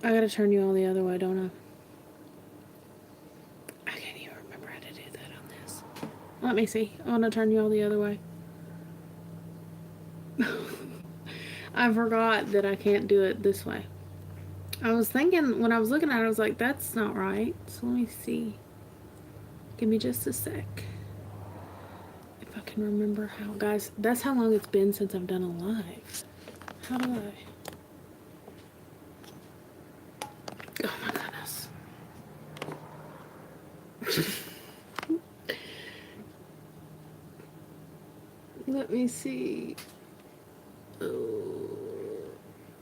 I gotta turn you all the other way, don't I? I can't even remember how to do that on this. Let me see. I want to turn you all the other way. I forgot that I can't do it this way. I was thinking, when I was looking at it, I was like, that's not right. So let me see. Give me just a sec. If I can remember how. Guys, that's how long it's been since I've done a live. How do I? Oh my goodness. Let me see. Oh.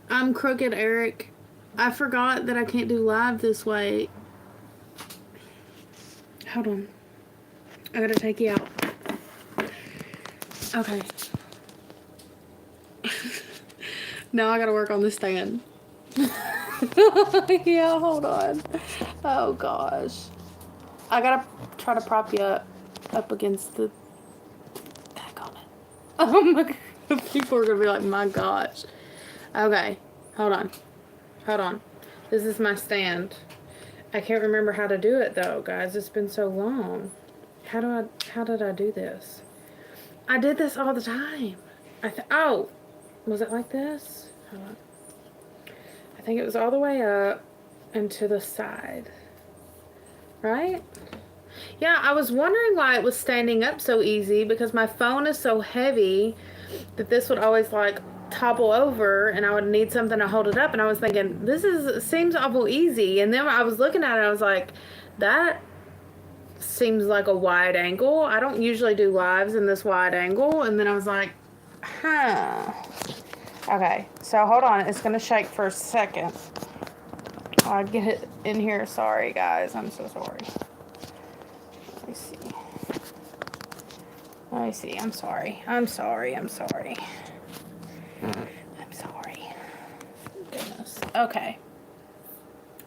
I'm Crooked Eric. I forgot that I can't do live this way. Hold on. I gotta take you out. Okay. Now I gotta work on the stand. Yeah, hold on. Oh gosh. I gotta try to prop you up against the... Back on it. Oh my god. People are gonna be like, my gosh. Okay. Hold on. Hold on. This is my stand. I can't remember how to do it though, guys. It's been so long. How did I do this? I did this all the time. Oh! Was it like this? Hold on. I think it was all the way up and to the side. Right? Yeah, I was wondering why it was standing up so easy, because my phone is so heavy that this would always like topple over and I would need something to hold it up, and I was thinking, seems awful easy. And then I was looking at it, I was like, that seems like a wide angle. I don't usually do lives in this wide angle. And then I was like, huh. Okay, so hold on. It's going to shake for a second. I'll get it in here. Sorry, guys. I'm so sorry. Let me see. Let me see. I'm sorry. I'm sorry. I'm sorry. I'm sorry. Goodness. Okay.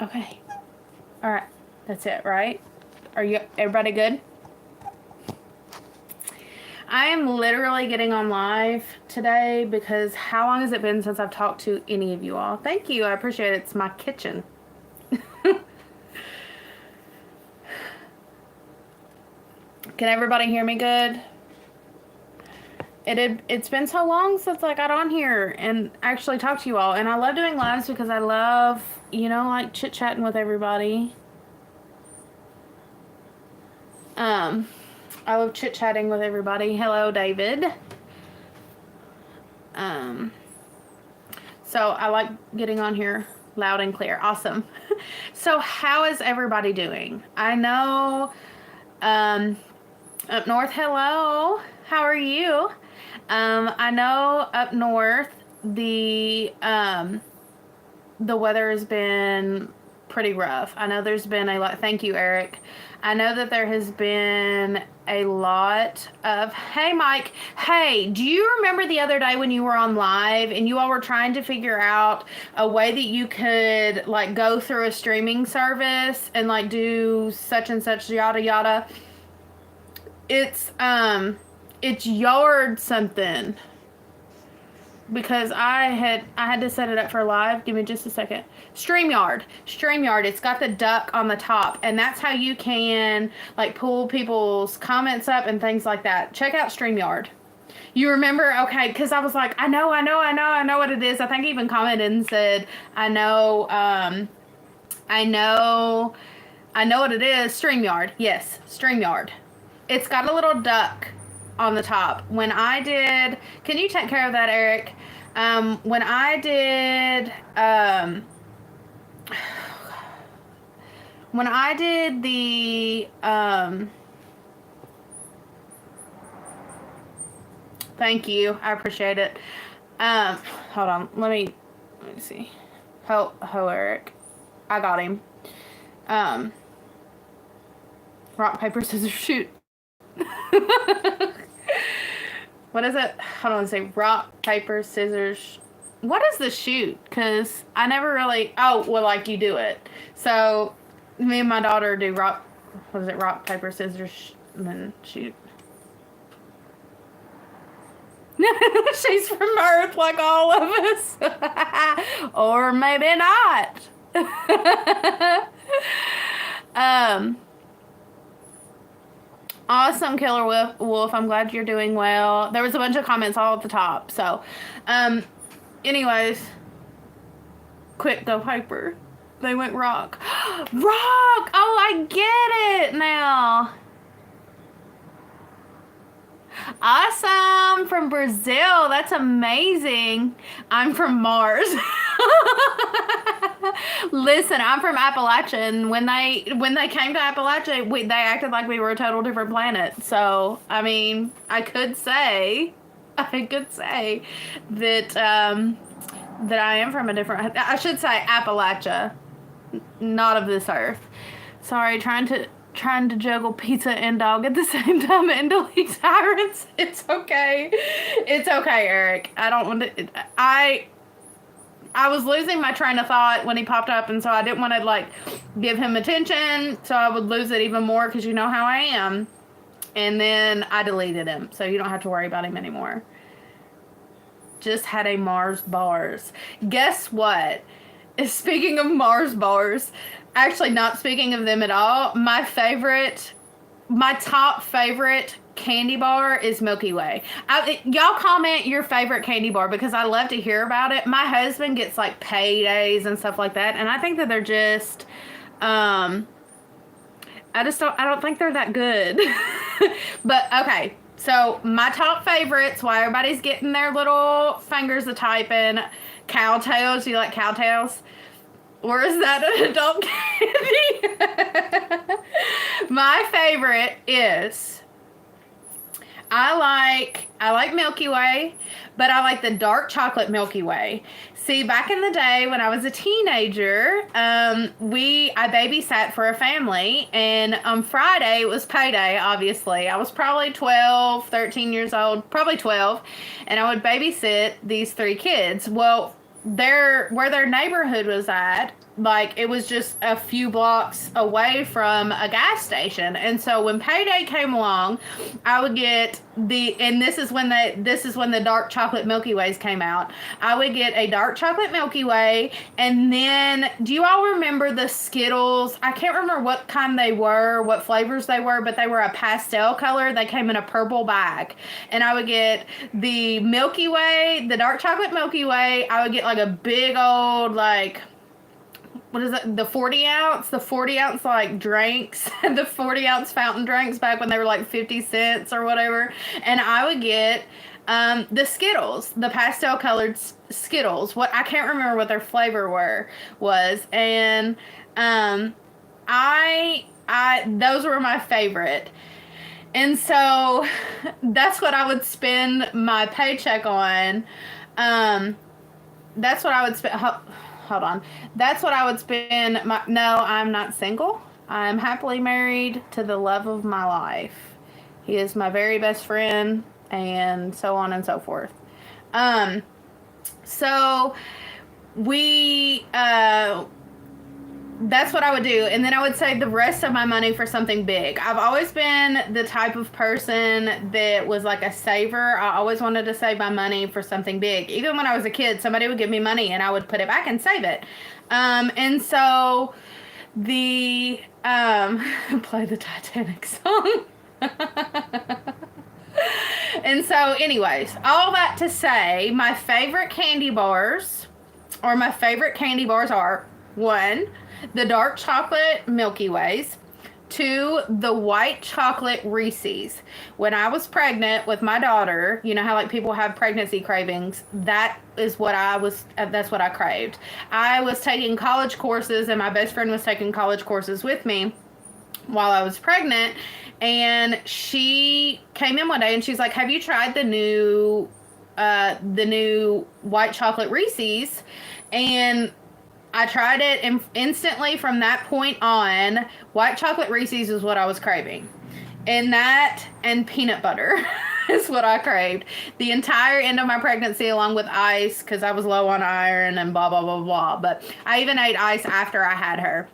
Okay. All right. That's it, right? Everybody good? I am literally getting on live today because how long has it been since I've talked to any of you all? Thank you. I appreciate it. It's my kitchen. Can everybody hear me good? It's been so long since I got on here and actually talked to you all. And I love doing lives because I love, like chit-chatting with everybody. I love chit-chatting with everybody. Hello, David. So I like getting on here loud and clear. Awesome. So how is everybody doing? I know, up north, hello. How are you? I know up north, the weather has been pretty rough. I know there's been a lot. Thank you, Eric. I know that there has been a lot of... Hey, Mike. Hey, do you remember the other day when you were on live and you all were trying to figure out a way that you could go through a streaming service and do such and such yada yada? It's Yard something. Because I had to set it up for live. Give me just a second. StreamYard. It's got the duck on the top, and that's how you can pull people's comments up and things like that. Check out StreamYard. You remember? Okay, because I was like, I know what it is. I think I even commented and said, I know what it is. StreamYard. Yes, StreamYard. It's got a little duck on the top. When I did, can you take care of that, Eric? When I did, the, thank you. I appreciate it. Hold on. Let me see. Ho, Eric. I got him. Rock, paper, scissors, shoot. What is it? Hold on, say rock, paper, scissors. What is the shoot? Because I never really... Oh, well, you do it. So, me and my daughter do rock... What is it? Rock, paper, scissors, and then shoot. She's from Earth like all of us. Or maybe not. um, awesome, Killer Wolf. I'm glad you're doing well. There was a bunch of comments all at the top. So, anyways, quick, go Piper. They went rock. Rock! Oh, I get it now. Awesome, from Brazil. That's amazing. I'm from Mars. Listen, I'm from Appalachia, and when they came to Appalachia, they acted like we were a total different planet. So, I mean, I could say that that I am from a different. I should say Appalachia, not of this earth. Sorry, trying to juggle pizza and dog at the same time and delete tyrants. It's okay. It's okay, Eric. I don't want to. I was losing my train of thought when he popped up, and so I didn't want to like give him attention, so I would lose it even more because you know how I am. And then I deleted him, so you don't have to worry about him anymore. Just had a Mars bars. Guess what? Speaking of Mars bars, actually not speaking of them at all, my top favorite candy bar is Milky Way. Y'all comment your favorite candy bar because I love to hear about it. My husband gets like paydays and stuff like that, and I think that they're just I don't think they're that good. But okay, so my top favorites, while everybody's getting their little fingers a typing, Cowtails. Do you like Cowtails? Or is that an adult candy? My favorite is I like Milky Way, but I like the dark chocolate Milky Way. See, back in the day when I was a teenager, I babysat for a family, and on Friday, it was payday, obviously. I was probably 12, 13 years old, probably 12, and I would babysit these 3 kids. Well, where their neighborhood was at, like, it was just a few blocks away from a gas station. And so when payday came along, I would get this is when the dark chocolate Milky Ways came out. I would get a dark chocolate Milky Way, and then do you all remember the Skittles? I can't remember what kind they were, what flavors they were, but they were a pastel color. They came in a purple bag. And I would get the Milky Way, the dark chocolate Milky Way. I would get like a big old, like, what is it? The 40 ounce like drinks, the 40 ounce fountain drinks back when they were like 50 cents or whatever. And I would get the Skittles, the pastel colored Skittles. What I can't remember what their flavor was, and I those were my favorite. And so that's what I would spend my paycheck on. That's what I would spend. Hold on. That's what I would spend my... No, I'm not single. I'm happily married to the love of my life. He is my very best friend, and so on and so forth. So we... that's what I would do. And then I would save the rest of my money for something big. I've always been the type of person that was like a saver. I always wanted to save my money for something big. Even when I was a kid, somebody would give me money and I would put it back and save it. And so play the Titanic song. And so anyways, all that to say, my favorite candy bars are, 1, the dark chocolate Milky Ways. 2, the white chocolate Reese's. When I was pregnant with my daughter, you know how like people have pregnancy cravings? That's what I craved. I was taking college courses, and my best friend was taking college courses with me while I was pregnant, and she came in one day and she's like, "Have you tried the new white chocolate Reese's?" And I tried it, and instantly from that point on, white chocolate Reese's is what I was craving. And that and peanut butter is what I craved the entire end of my pregnancy, along with ice, because I was low on iron and blah, blah, blah, blah. But I even ate ice after I had her.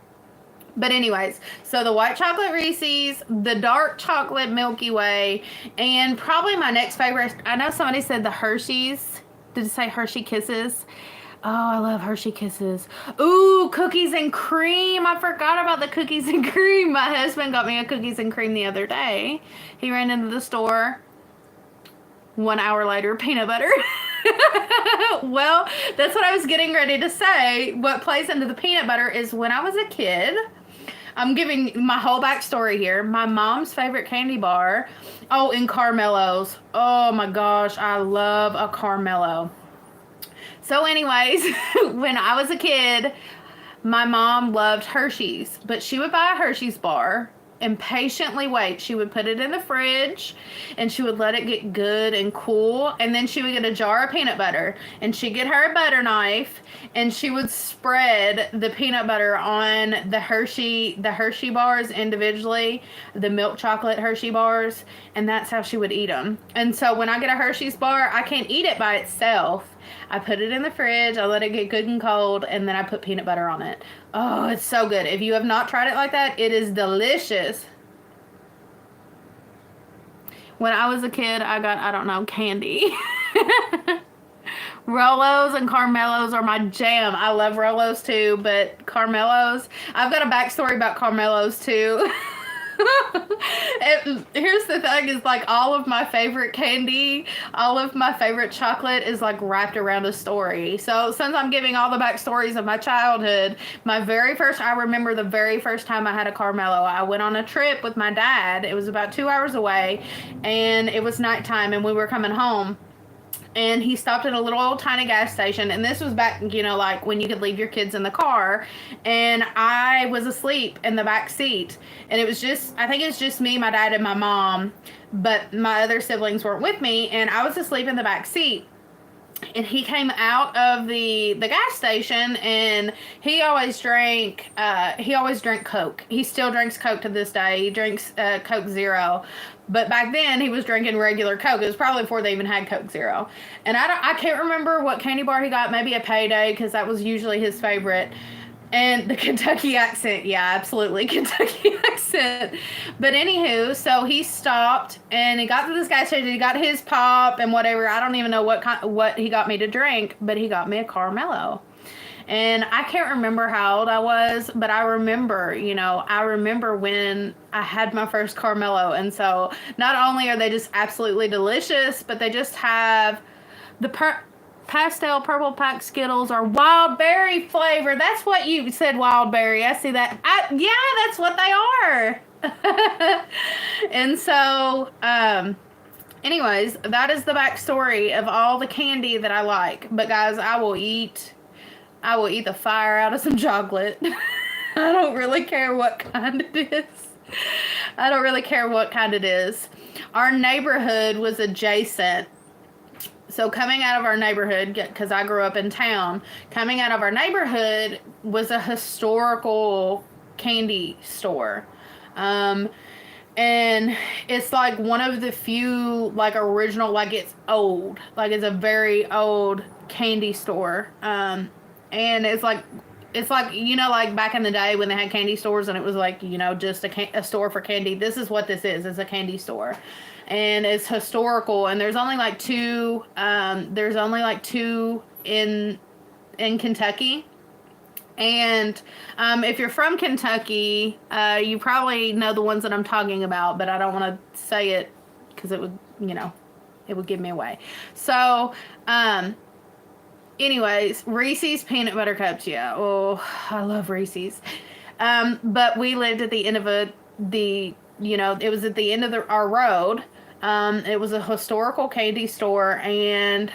But anyways, so the white chocolate Reese's, the dark chocolate Milky Way, and probably my next favorite, I know somebody said the Hershey's. Did it say Hershey Kisses? Oh, I love Hershey Kisses. Ooh, cookies and cream. I forgot about the cookies and cream. My husband got me a cookies and cream the other day. He ran into the store. 1 hour later, peanut butter. Well, that's what I was getting ready to say. What plays into the peanut butter is when I was a kid. I'm giving my whole backstory here. My mom's favorite candy bar. Oh, and Carmelos. Oh my gosh, I love a Carmelo. So anyways, when I was a kid, my mom loved Hershey's, but she would buy a Hershey's bar and patiently wait. She would put it in the fridge and she would let it get good and cool. And then she would get a jar of peanut butter and she'd get her a butter knife and she would spread the peanut butter on the Hershey bars individually, the milk chocolate Hershey bars. And that's how she would eat them. And so when I get a Hershey's bar, I can't eat it by itself. I put it in the fridge, I let it get good and cold, and then I put peanut butter on it. Oh, it's so good. If you have not tried it like that, it is delicious. When I was a kid, I got, I don't know, candy. Rolos and Carmelos are my jam. I love Rolos too, but Carmelos, I've got a backstory about Carmelos too. Here's the thing, is like all of my favorite candy, all of my favorite chocolate is like wrapped around a story. So since I'm giving all the backstories of my childhood, I remember the very first time I had a Carmelo. I went on a trip with my dad. It was about 2 hours away and it was nighttime and we were coming home. And he stopped at a little old tiny gas station. And this was back, like when you could leave your kids in the car. And I was asleep in the back seat. And I think it was just me, my dad, and my mom. But my other siblings weren't with me. And I was asleep in the back seat. And he came out of the gas station and he always drank Coke. He still drinks Coke to this day. He drinks Coke Zero. But back then he was drinking regular Coke. It was probably before they even had Coke Zero. And I can't remember what candy bar he got, maybe a Payday, because that was usually his favorite. And the Kentucky accent, yeah, absolutely, Kentucky accent. But anywho, so he stopped and he got to this gas station. He got his pop and whatever. I don't even know what he got me to drink, but he got me a Carmelo. And I can't remember how old I was, but I remember when I had my first Carmelo. And so not only are they just absolutely delicious, but they just have the pastel purple pack Skittles are wild berry flavor. That's what you said, wild berry. I see that. Yeah, that's what they are. And so, anyways, that is the backstory of all the candy that I like. But guys, I will eat the fire out of some chocolate. I don't really care what kind it is. I don't really care what kind it is. Our neighborhood was adjacent. So coming out of our neighborhood, because I grew up in town, coming out of our neighborhood was a historical candy store. And it's like one of the few like original, like it's old, like it's a very old candy store. And it's like, like back in the day when they had candy stores and it was like, just a store for candy. This is what this is. It's a candy store. And it's historical. And there's only like two in Kentucky. And if you're from Kentucky, you probably know the ones that I'm talking about, but I don't want to say it because it would, it would give me away. So, anyways, Reese's peanut butter cups. Yeah. Oh, I love Reese's. But we lived at the end of it was at the end of our road. It was a historical candy store, and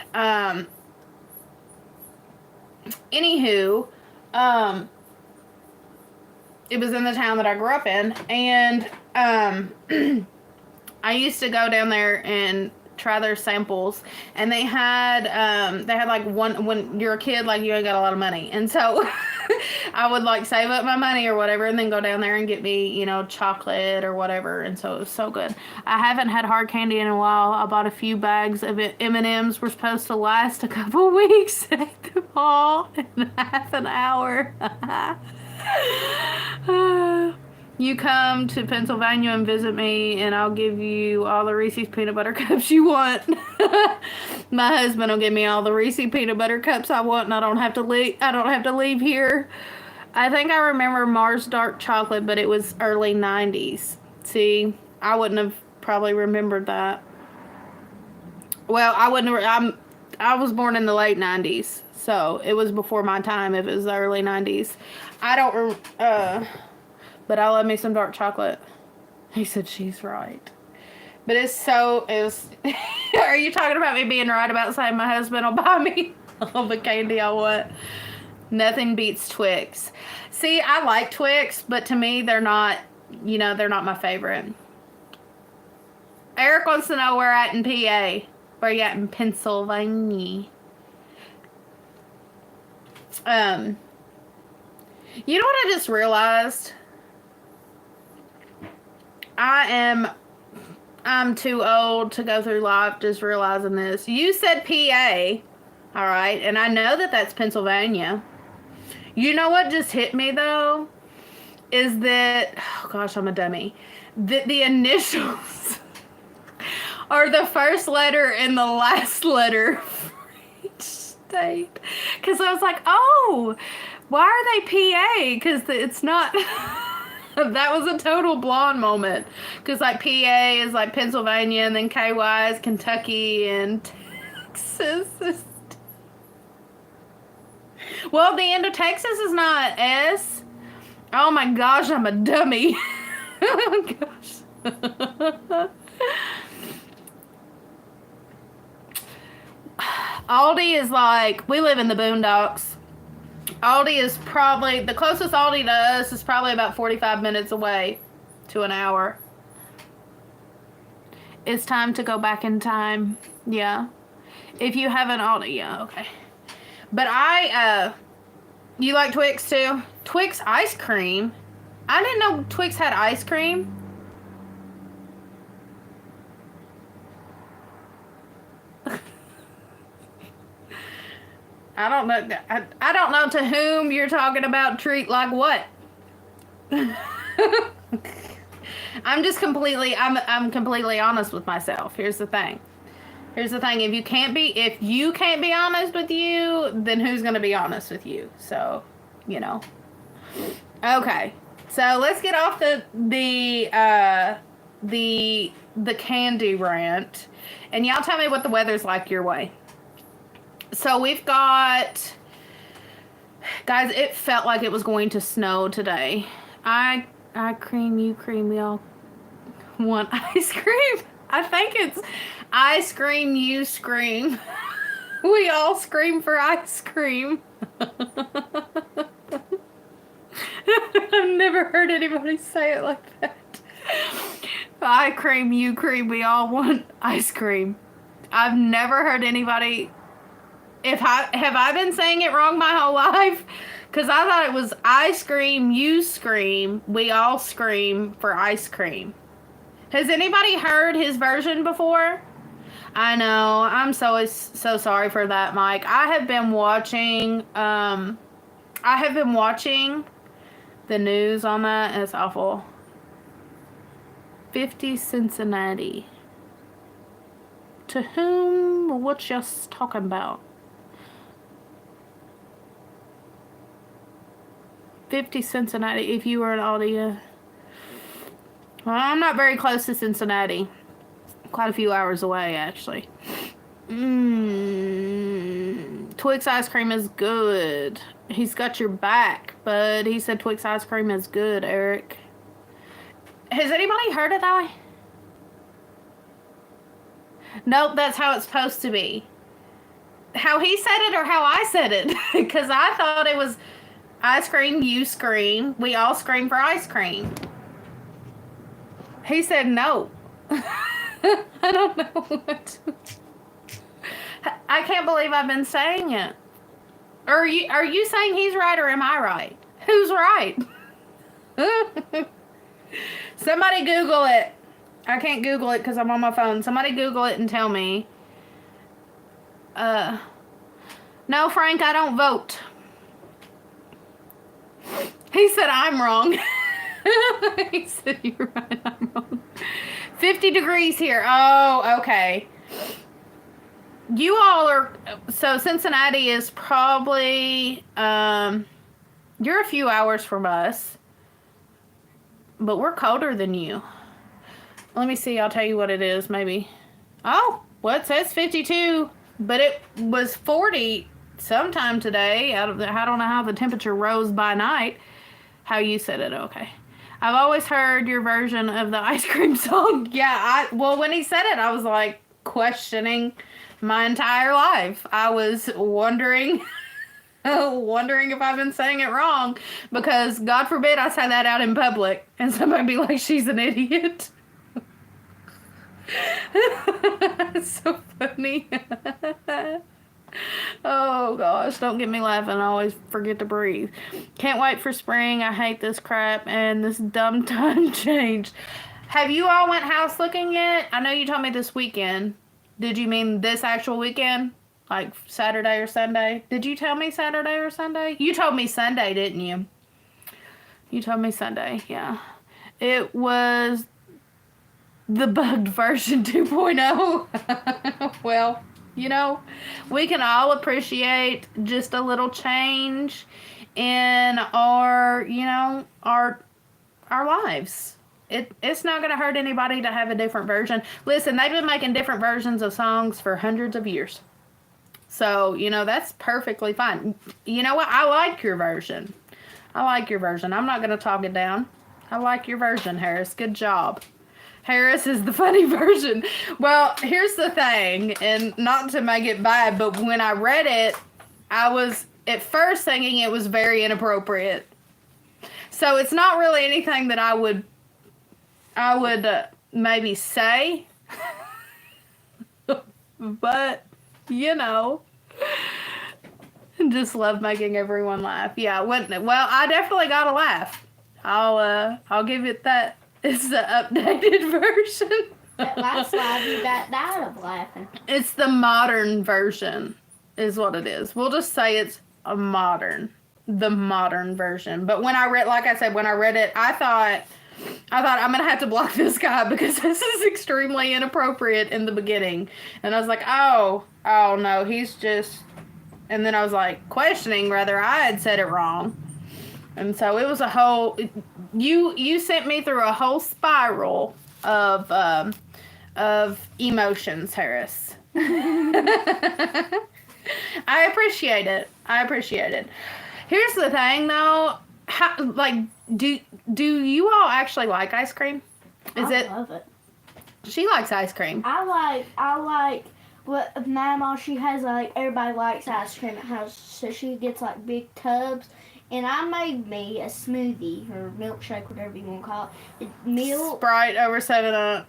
anywho, it was in the town that I grew up in, and I used to go down there and try their samples, and they had like when you're a kid, like you ain't got a lot of money, and so I would like save up my money or whatever and then go down there and get me chocolate or whatever. And so it was so good. I haven't had hard candy in a while. I bought a few bags of it. M&Ms were supposed to last a couple weeks. I ate them all in half an hour. You come to Pennsylvania and visit me, and I'll give you all the Reese's peanut butter cups you want. My husband will give me all the Reese's peanut butter cups I want, and I don't have to leave here. I think I remember Mars dark chocolate, but it was early 90s. See, I wouldn't have probably remembered that. Well, I wouldn't. I was born in the late 90s, so it was before my time if it was the early 90s. I don't. But I love me some dark chocolate. He said she's right. But are you talking about me being right about saying my husband will buy me all the candy I want? Nothing beats Twix. See, I like Twix, but to me, they're not my favorite. Eric wants to know where at in PA. Where you at in Pennsylvania? You know what I just realized? I'm too old to go through life just realizing this. You said PA, all right, and I know that that's Pennsylvania. You know what just hit me, though? Is that, oh gosh, I'm a dummy. The initials are the first letter and the last letter for each state. Because I was like, oh, why are they PA? Because it's not... That was a total blonde moment. Because, like, PA is, like, Pennsylvania, and then KY is Kentucky, and Texas is... Well, the end of Texas is not S. Oh, my gosh, I'm a dummy. Oh, gosh. Aldi is, like, we live in the boondocks. Aldi is probably, the closest Aldi to us is probably about 45 minutes away to an hour. It's time to go back in time. Yeah. If you have an Aldi, yeah, okay. But you like Twix too? Twix ice cream? I didn't know Twix had ice cream. I don't know. I don't know to whom you're talking about. Treat like what? I'm completely honest with myself. Here's the thing. If you can't be honest with you, then who's gonna be honest with you? So, you know. Okay. So let's get off the candy rant, and y'all tell me what the weather's like your way. So we've got, guys, it felt like it was going to snow today. I cream, you cream, we all want ice cream. I think it's I scream, you scream. We all scream for ice cream. I've never heard anybody say it like that. I cream, you cream, we all want ice cream. I've never heard anybody... Have I been saying it wrong my whole life? Because I thought it was I scream, you scream, we all scream for ice cream. Has anybody heard his version before? I know. I'm so sorry for that, Mike. I have been watching the news on that, and it's awful. 50 Cincinnati. To whom or what you talking about? 50 Cincinnati, if you were an Aldi. Well, I'm not very close to Cincinnati. Quite a few hours away, actually. Twix ice cream is good. He's got your back, but he said Twix ice cream is good, Eric. Has anybody heard it that way? Nope, that's how it's supposed to be. How he said it or how I said it? Because I thought it was... I scream, you scream, we all scream for ice cream. He said no. I don't know what. I can't believe I've been saying it. Are you saying he's right or am I right? Who's right? Somebody Google it. I can't Google it because I'm on my phone. Somebody Google it and tell me. No, Frank, I don't vote. He said I'm wrong. He said you're right, I'm wrong. 50 degrees here. Oh, okay. You all are, so Cincinnati is probably, you're a few hours from us, but we're colder than you. Let me see, I'll tell you what it is, maybe. Oh, well, it says 52, but it was 40 sometime today. I don't know how the temperature rose by night. How you said it, okay. I've always heard your version of the ice cream song. Yeah, well, when he said it, I was like questioning my entire life. I was wondering if I've been saying it wrong, because God forbid I say that out in public and somebody be like, she's an idiot. It's so funny. Oh gosh, don't get me laughing. I always forget to breathe. Can't wait for spring. I hate this crap and this dumb time change. Have you all went house looking yet? I know you told me this weekend. Did you mean this actual weekend? Like Saturday or Sunday? Did you tell me Saturday or Sunday? You told me Sunday, didn't you? You told me Sunday, yeah. It was the bugged version 2.0. Well, you know, we can all appreciate just a little change in our, you know, our lives. It's not going to hurt anybody to have a different version. Listen, they've been making different versions of songs for hundreds of years. So, you know, that's perfectly fine. You know what? I like your version. I'm not going to talk it down. I like your version, Harris. Good job. Harris is the funny version. Well, here's the thing, and not to make it bad, but when I read it, I was at first thinking it was very inappropriate. So it's not really anything that I would maybe say, but you know, just love making everyone laugh. Yeah, well, I definitely got a laugh. I'll give it that. It's the updated version. That last live you got died of laughing. It's the modern version, is what it is. We'll just say it's the modern version. But when I read, like I said, when I read it, I thought I'm gonna have to block this guy because this is extremely inappropriate in the beginning. And I was like, oh no, he's just. And then I was like questioning whether I had said it wrong. And so it was a whole. You sent me through a whole spiral of emotions, Harris. I appreciate it. Here's the thing, though. Do you all actually like ice cream? I love it. She likes ice cream. I like what Mama, she has, like, everybody likes ice cream at house, so she gets like big tubs. And I made me a smoothie or milkshake, whatever you want to call it. Sprite over 7-Up.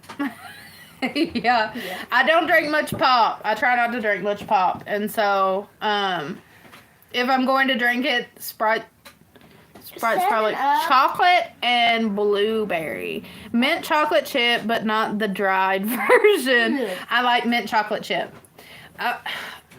Yeah. I don't drink much pop. I try not to drink much pop. And so, if I'm going to drink it, Sprite's probably chocolate and blueberry. Mint chocolate chip, but not the dried version. I like mint chocolate chip.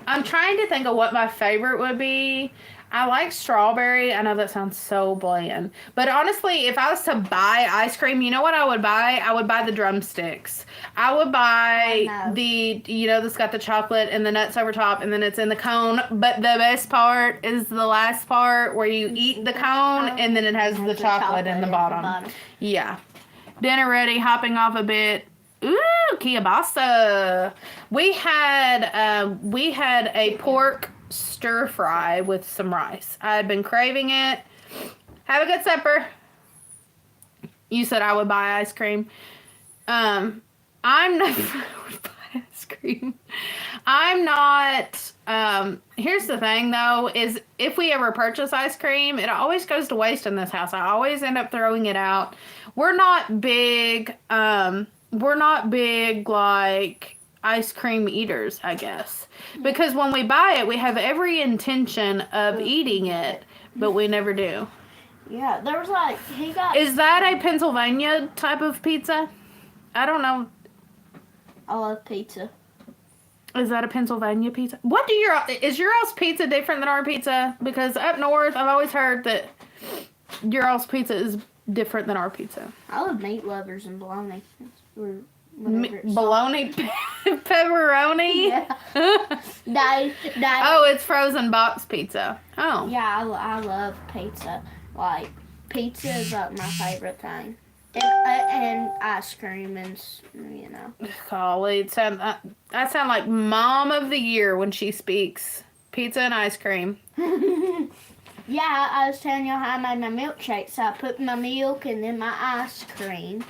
I'm trying to think of what my favorite would be. I like strawberry. I know that sounds so bland. But honestly, if I was to buy ice cream, you know what I would buy? I would buy the drumsticks. I would buy that's got the chocolate and the nuts over top, and then it's in the cone. But the best part is the last part where you eat the cone, and then it has the chocolate in the bottom. Yeah. Dinner ready, hopping off a bit. Ooh, kielbasa. We had a pork stir fry with some rice. I had been craving it. Have a good supper. You said I would buy ice cream. I'm not would buy ice cream. I'm not here's the thing though, is if we ever purchase ice cream, it always goes to waste in this house. I always end up throwing it out. We're not big like ice cream eaters, I guess. Because when we buy it, we have every intention of eating it, but we never do. Yeah, there was like, Is that a Pennsylvania type of pizza? I don't know. I love pizza. Is that a Pennsylvania pizza? Is your all's pizza different than our pizza? Because up north, I've always heard that your all's pizza is different than our pizza. I love meat lovers and bologna. Or whatever it's Bologna pepperoni? Yeah. Daddy. Oh, it's frozen box pizza. Oh. Yeah, I love pizza. Like, pizza is like my favorite thing. And ice cream and, you know. Golly, I sound like mom of the year when she speaks. Pizza and ice cream. Yeah, I was telling y'all how I made my milkshake. So I put my milk and then my ice cream.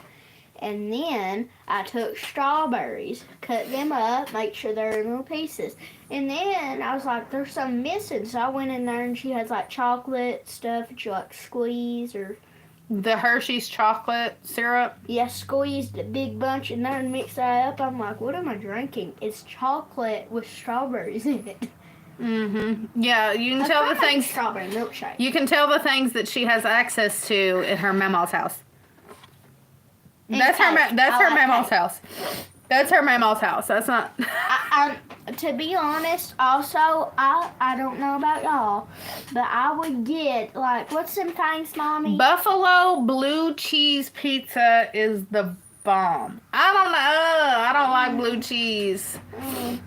And then I took strawberries, cut them up, make sure they're in little pieces. And then I was like, there's something missing. So I went in there and she has like chocolate stuff that you like squeeze or... The Hershey's chocolate syrup. Yeah, squeezed a big bunch in there and mixed that up. I'm like, what am I drinking? It's chocolate with strawberries in it. Mm-hmm. Yeah, you can tell the things. Strawberry milkshake. You can tell the things that she has access to in her mama's house. That's her mama's house. That's her mama's house. That's not. To be honest, also, I don't know about y'all, but I would get, like, what's some things, Mommy? Buffalo blue cheese pizza is the bomb. I don't know. I don't like blue cheese.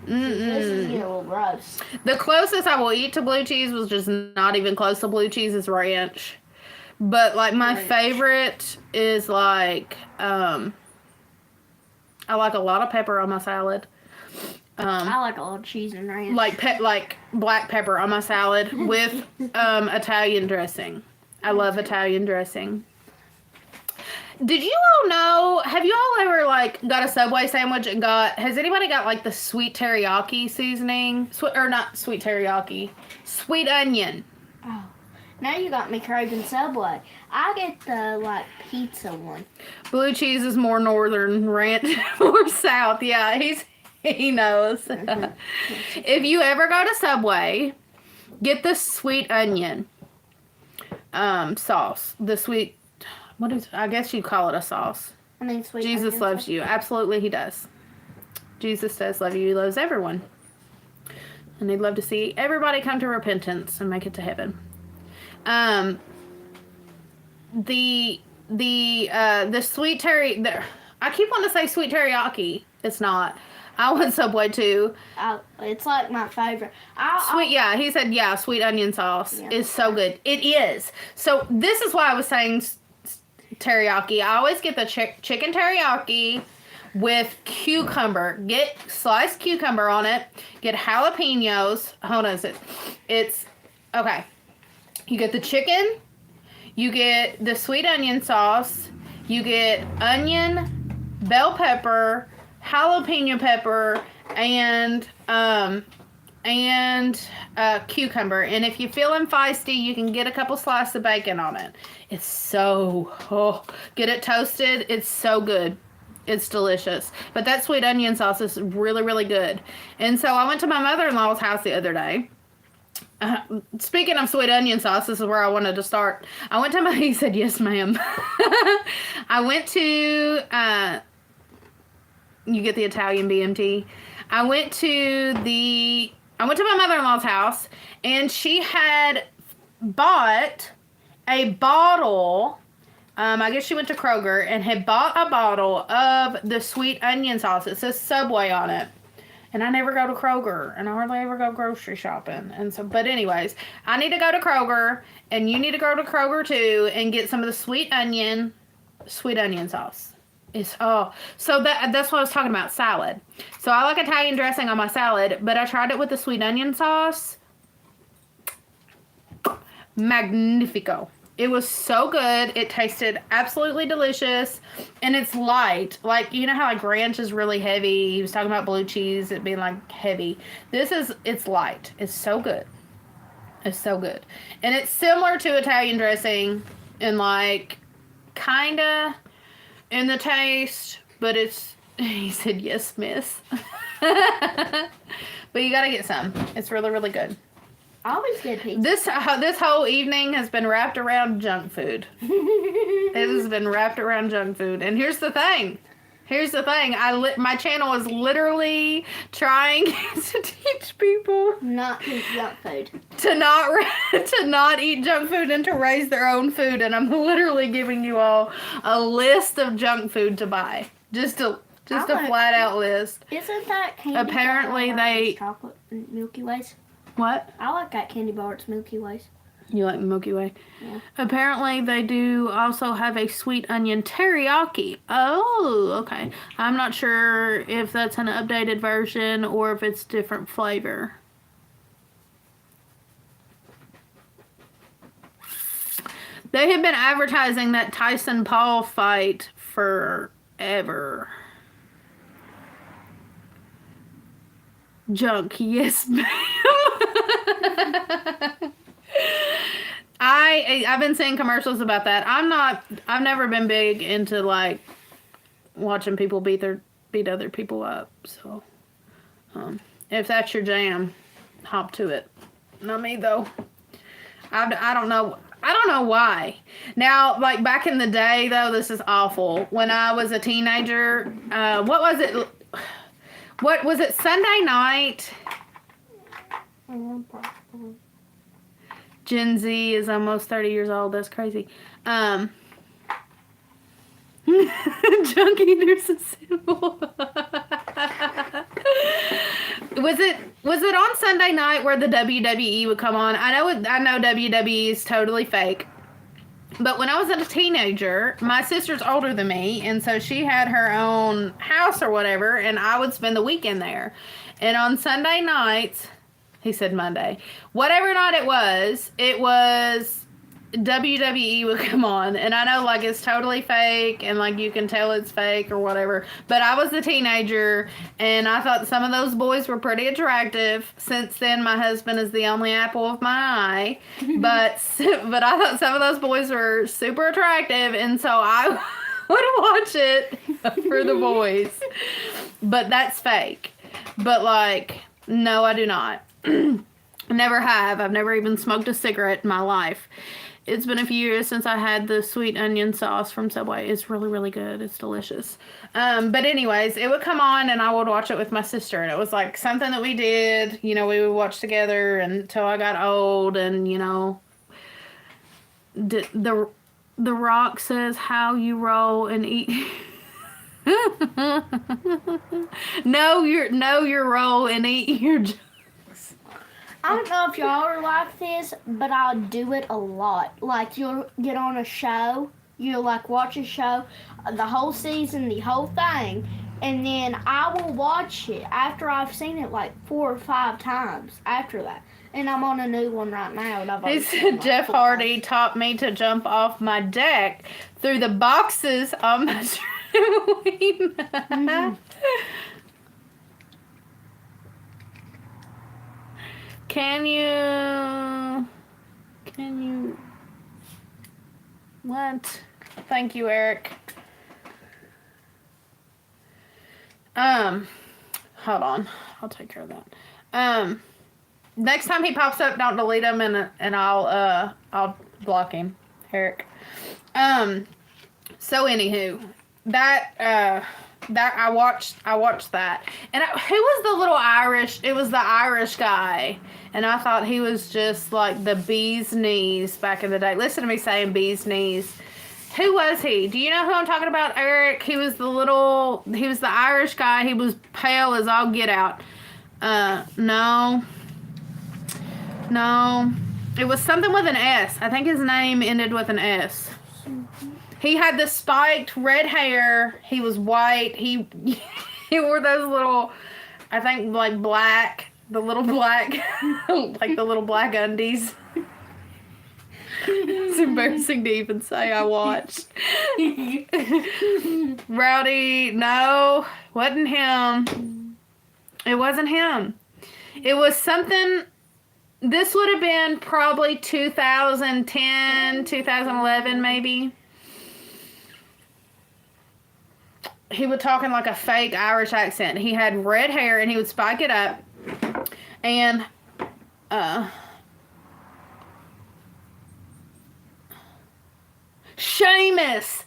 This is getting a little gross. The closest I will eat to blue cheese was just not even close to blue cheese is ranch. But, like, my favorite is, like, I like a lot of pepper on my salad. I like a lot of cheese and ranch. Like black pepper on my salad with Italian dressing. I love Italian dressing. Did you all know, have you all ever, like, got a Subway sandwich and has anybody got, like, the sweet teriyaki seasoning? Not sweet teriyaki. Sweet onion. Oh. Now you got me craving Subway. I get the, like, pizza one. Blue cheese is more northern, ranch more south. Yeah, he knows. Mm-hmm. If you ever go to Subway, get the sweet onion sauce. The sweet, I guess you call it a sauce. I mean, sweet Jesus onion loves sauce. you. Absolutely, he does. Jesus does love you. He loves everyone. And he'd love to see everybody come to repentance and make it to heaven. The sweet I keep wanting to say sweet teriyaki. It's not. I want Subway too. It's like my favorite. He said, sweet onion sauce is so good. It is. So this is why I was saying teriyaki. I always get the chicken teriyaki with cucumber. Get sliced cucumber on it. Get jalapenos. Hold on, it's okay. You get the chicken, you get the sweet onion sauce, you get onion, bell pepper, jalapeno pepper, and cucumber. And if you're feeling feisty, you can get a couple slices of bacon on it. It's get it toasted. It's so good. It's delicious. But that sweet onion sauce is really, really good. And so I went to my mother-in-law's house the other day. Speaking of sweet onion sauce, this is where I wanted to start. He said, yes, ma'am. I went to, you get the Italian BMT. I went to my mother-in-law's house, and she had bought a bottle, I guess she went to Kroger, and had bought a bottle of the sweet onion sauce. It says Subway on it. And I never go to Kroger, and I hardly ever go grocery shopping. And so, but anyways, I need to go to Kroger, and you need to go to Kroger too, and get some of the sweet onion sauce. So that's what I was talking about, salad. So I like Italian dressing on my salad, but I tried it with the sweet onion sauce. Magnifico. It was so good. It tasted absolutely delicious. And it's light. Like, you know how like ranch is really heavy? He was talking about blue cheese, it being like heavy. It's light. It's so good. It's so good. And it's similar to Italian dressing in like, kinda in the taste. But he said, yes, miss. But you gotta get some. It's really, really good. I always get pizza. This whole evening has been wrapped around junk food. It has been wrapped around junk food. And here's the thing. Here's the thing. My channel is literally trying to teach people Not eat junk food. to not eat junk food and to raise their own food. And I'm literally giving you all a list of junk food to buy. Just a flat out list. Isn't that candy Apparently bar they... chocolate Milky Ways? What? I like that candy bar. It's Milky Ways. You like Milky Way? Yeah. Apparently they do also have a sweet onion teriyaki. Oh, okay. I'm not sure if that's an updated version or if it's different flavor. They have been advertising that Tyson Paul fight forever. Junk, yes, ma'am. I've been seeing commercials about that. I've never been big into like watching people beat other people up. So, if that's your jam, hop to it. Not me though. I don't know. I don't know why. Now, like back in the day though, this is awful. When I was a teenager, what was it? What was it? Sunday night. Gen Z is almost 30 years old. That's crazy. Junk eaters assemble. Was it on Sunday night where the WWE would come on? I know WWE is totally fake. But when I was a teenager, my sister's older than me, and so she had her own house or whatever, and I would spend the weekend there. And on Sunday nights, he said Monday, whatever night it was WWE would come on. And I know, like, it's totally fake, and, like, you can tell it's fake or whatever. But I was a teenager, and I thought some of those boys were pretty attractive. Since then, my husband is the only apple of my eye. But I thought some of those boys were super attractive, and so I would watch it for the boys. But that's fake. But, like, no, I do not. Never have. I've never even smoked a cigarette in my life. It's been a few years since I had the sweet onion sauce from Subway. It's really, really good. It's delicious. But anyways, it would come on and I would watch it with my sister. And it was like something that we did. You know, we would watch together until I got old. And, you know, the Rock says how you roll and eat. know your role and eat your... I don't know if y'all are like this, but I'll do it a lot. Like, you'll get on a show, you'll, like, watch a show, the whole season, the whole thing, and then I will watch it after I've seen it, like, 4 or 5 times after that. And I'm on a new one right now. And He said Jeff Hardy taught me to jump off my deck through the boxes on my trampoline. Mm-hmm. Can you, what? Thank you, Eric. Hold on. I'll take care of that. Next time he pops up, don't delete him and I'll block him, Eric. So anywho, that I watched that. And who was the little Irish? It was the Irish guy. And I thought he was just like the bee's knees back in the day. Listen to me saying bee's knees. Who was he? Do you know who I'm talking about, Eric? He was the Irish guy. He was pale as all get out. No. It was something with an S. I think his name ended with an S. He had the spiked red hair. He was white. He wore those little, I think, like black, the little black, like the little black undies. It's embarrassing to even say I watched. Rowdy, no, wasn't him. It wasn't him. It was something, this would have been probably 2010, 2011 maybe. He would talk in like a fake Irish accent. He had red hair and he would spike it up. And, Seamus.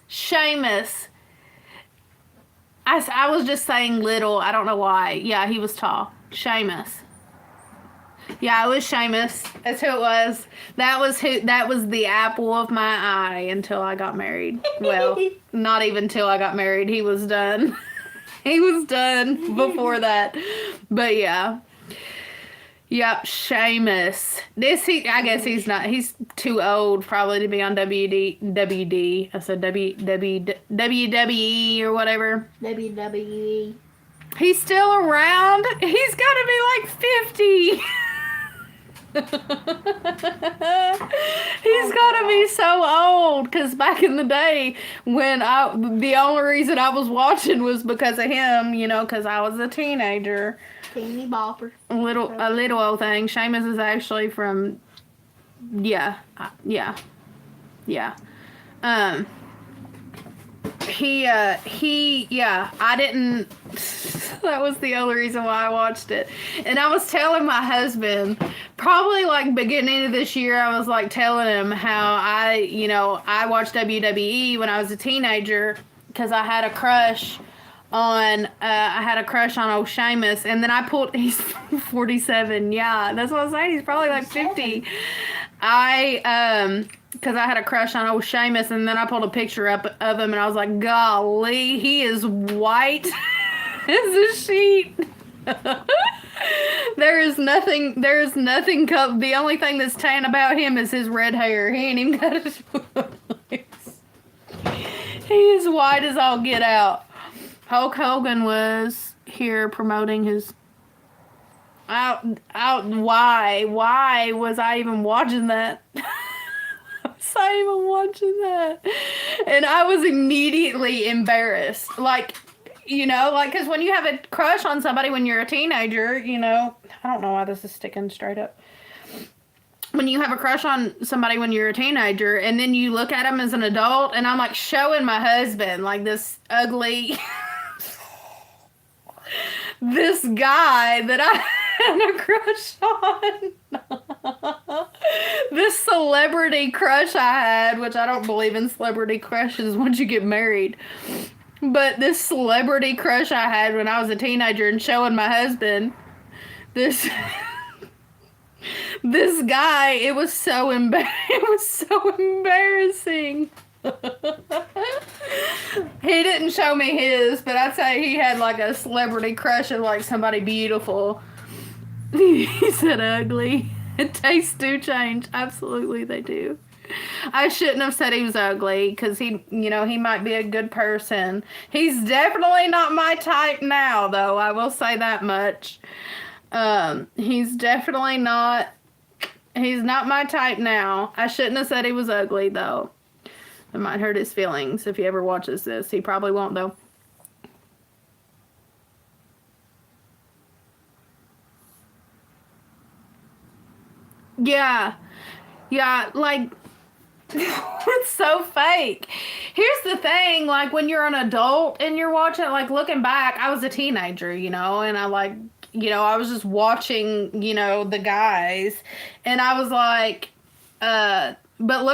I was just saying little. I don't know why. Yeah, he was tall. Seamus. Yeah, it was Seamus. That's who it was. That was who. That was the apple of my eye until I got married. Well, not even till I got married. He was done. He was done before that. But yeah. Yep, Seamus. I guess he's not. He's too old probably to be on WD. I said WWE or whatever. WWE. He's still around. He's got to be like 50. He's got to be so old. Because back in the day, the only reason I was watching was because of him. Because I was a teenager. Teeny bopper. A little old thing. Seamus is actually from, yeah. I didn't, that was the only reason why I watched it. And I was telling my husband, probably like beginning of this year, I was like telling him how I watched WWE when I was a teenager because I had a crush on old Seamus, and then he's 47, yeah, that's what I was saying, he's probably like 50. Because I had a crush on old Seamus, and then I pulled a picture up of him, and I was like, golly, he is white as a sheet. There is nothing, the only thing that's tan about him is his red hair. He ain't even got his he is white as all get out. Hulk Hogan was here promoting his why was I even watching that? Was I even watching that? And I was immediately embarrassed. Like, because when you have a crush on somebody when you're a teenager, I don't know why this is sticking straight up. When you have a crush on somebody when you're a teenager, and then you look at them as an adult, and I'm like showing my husband like this ugly this guy that I had a crush on. This celebrity crush I had, which I don't believe in celebrity crushes once you get married. But this celebrity crush I had when I was a teenager, and showing my husband this guy, it was so embarrassing. He didn't show me his, but I'd say he had like a celebrity crush of like somebody beautiful. He said ugly. Tastes do change. Absolutely they do. I shouldn't have said he was ugly, because he might be a good person. He's definitely not my type now, though. I will say that much. He's definitely not. He's not my type now. I shouldn't have said he was ugly, though. It might hurt his feelings if he ever watches this. He probably won't, though. Yeah, like, it's so fake. Here's the thing, like, when you're an adult and you're watching it, like, looking back, I was a teenager, and I, like, I was just watching, the guys, and I was like, but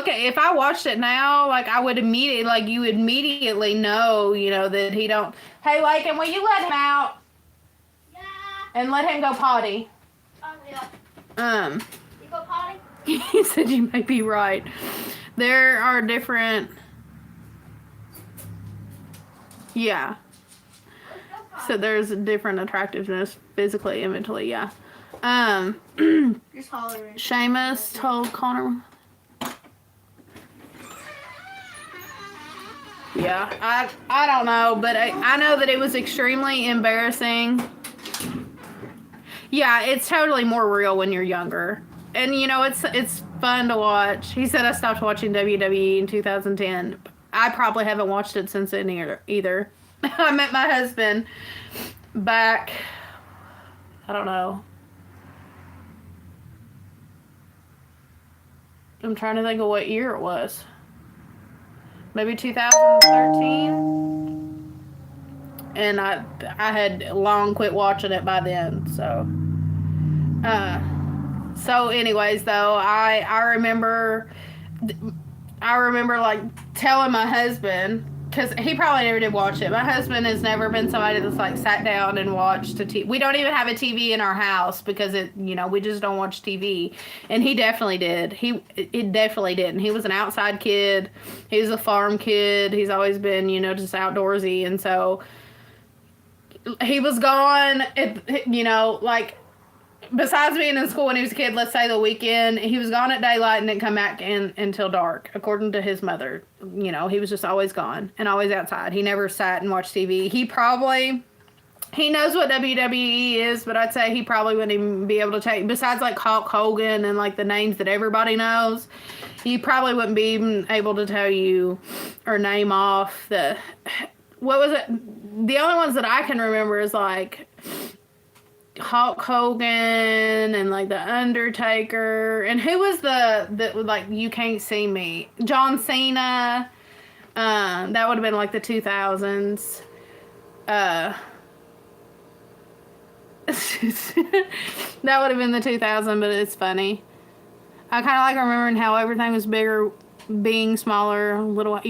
if I watched it now, like, I would immediately, like, you immediately know, that he don't, hey, Lakin, will you let him out? Yeah. And let him go potty. Oh, yeah. You go potty? He said you may be right. There are different, yeah. So there's a different attractiveness physically and mentally, yeah. Just hollering. Seamus told Connor. Yeah, I don't know, but I know that it was extremely embarrassing. Yeah, it's totally more real when you're younger. And, it's fun to watch. He said I stopped watching WWE in 2010. I probably haven't watched it since then either. I met my husband back, I don't know. I'm trying to think of what year it was. Maybe 2013. And I had long quit watching it by then, so. So anyways, though, I remember like telling my husband, because he probably never did watch it. My husband has never been somebody that's like sat down and watched a TV. We don't even have a TV in our house because we just don't watch TV. And he definitely did. It definitely did. And he was an outside kid. He was a farm kid. He's always been, just outdoorsy. And so he was gone, besides being in school when he was a kid, let's say the weekend, he was gone at daylight and didn't come back in until dark, according to his mother. He was just always gone and always outside. He never sat and watched TV. He knows what WWE is, but I'd say he probably wouldn't even be able to take, besides like Hulk Hogan and like the names that everybody knows, he probably wouldn't be even able to tell you or name off what was it? The only ones that I can remember is like Hulk Hogan and like the Undertaker, and who was the like You Can't See Me? John Cena. That would have been like the 2000s. That would have been the 2000s, but it's funny. I kind of like remembering how everything was bigger, being smaller, little,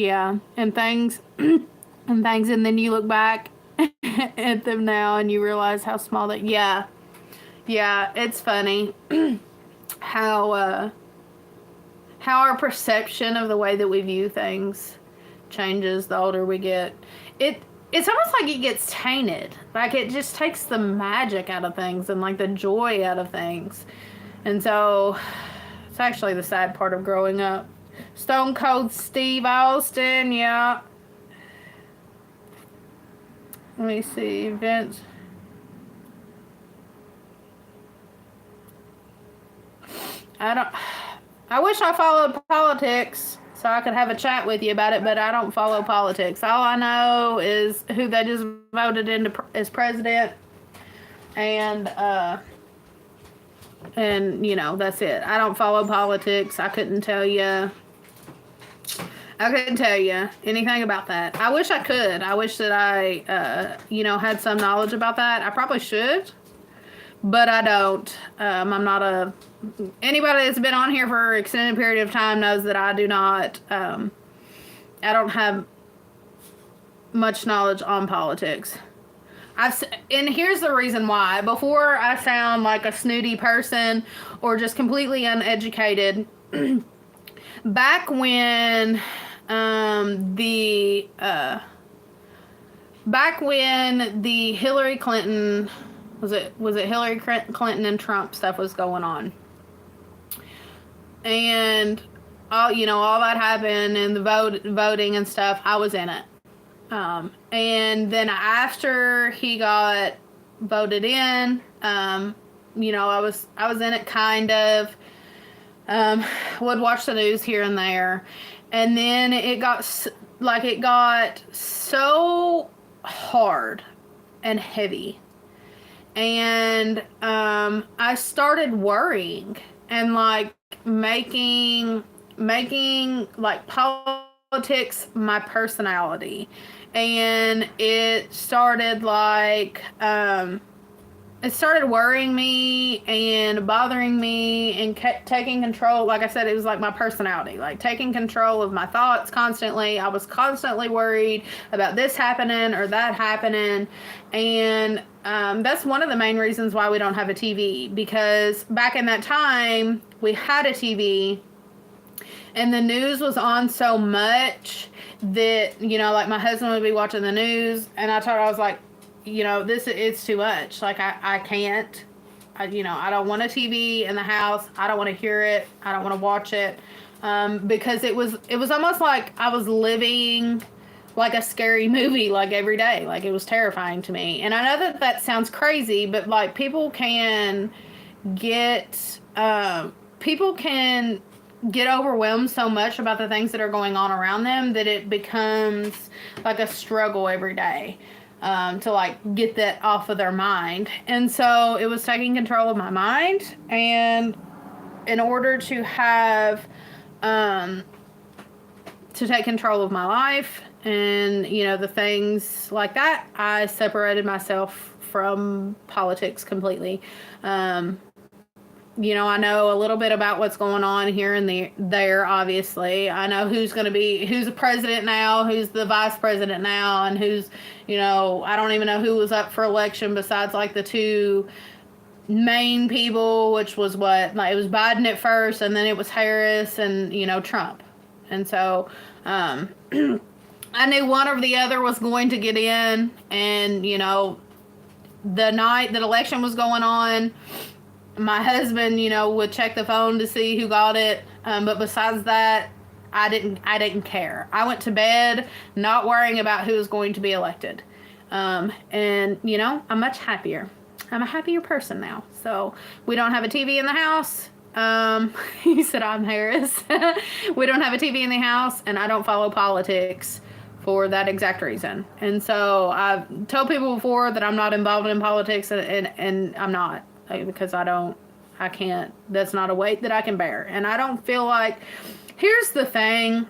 and things, and then you look back at them now and you realize how small yeah, it's funny how our perception of the way that we view things changes the older we get. It's almost like it gets tainted, like it just takes the magic out of things and like the joy out of things. And so it's actually the sad part of growing up. Stone Cold Steve Austin, yeah. Let me see, Vince. I wish I followed politics so I could have a chat with you about it, but I don't follow politics. All I know is who they just voted in as president, and that's it. I don't follow politics. I couldn't tell you anything about that. I wish I could. I wish that I, had some knowledge about that. I probably should, but I don't. I'm not anybody that's been on here for an extended period of time knows that I do not, I don't have much knowledge on politics. And here's the reason why. Before I sound like a snooty person or just completely uneducated, back when the Hillary Clinton was it Hillary Clinton and Trump stuff was going on, and all that happened and the voting and stuff, I was in it, and then after he got voted in, I was in it kind of. Would watch the news here and there, and then it got so hard and heavy, and I started worrying and like making like politics my personality, and it started it started worrying me and bothering me and taking control. Like I said, it was like my personality, like taking control of my thoughts constantly. I was constantly worried about this happening or that happening. And that's one of the main reasons why we don't have a TV, because back in that time we had a TV and the news was on so much that, like my husband would be watching the news and I was like, it's too much. Like I can't, I don't want a TV in the house. I don't want to hear it. I don't want to watch it. Because it was almost like I was living like a scary movie, like every day. Like it was terrifying to me. And I know that sounds crazy, but like people can get overwhelmed so much about the things that are going on around them that it becomes like a struggle every day. To like get that off of their mind. And so it was taking control of my mind, and in order to have to take control of my life and the things like that, I separated myself from politics completely. I know a little bit about what's going on here and there, obviously. I know who's the president now, who's the vice president now, and who's, I don't even know who was up for election besides like the two main people, which was it was Biden at first, and then it was Harris and, Trump. And so, I knew one or the other was going to get in, and, the night that election was going on, my husband, would check the phone to see who got it. But besides that, I didn't care. I went to bed not worrying about who was going to be elected. And, I'm much happier. I'm a happier person now. So we don't have a TV in the house. He said, I'm Harris. We don't have a TV in the house, and I don't follow politics for that exact reason. And so I've told people before that I'm not involved in politics, and I'm not, because I can't, that's not a weight that I can bear. And I don't feel like, here's the thing,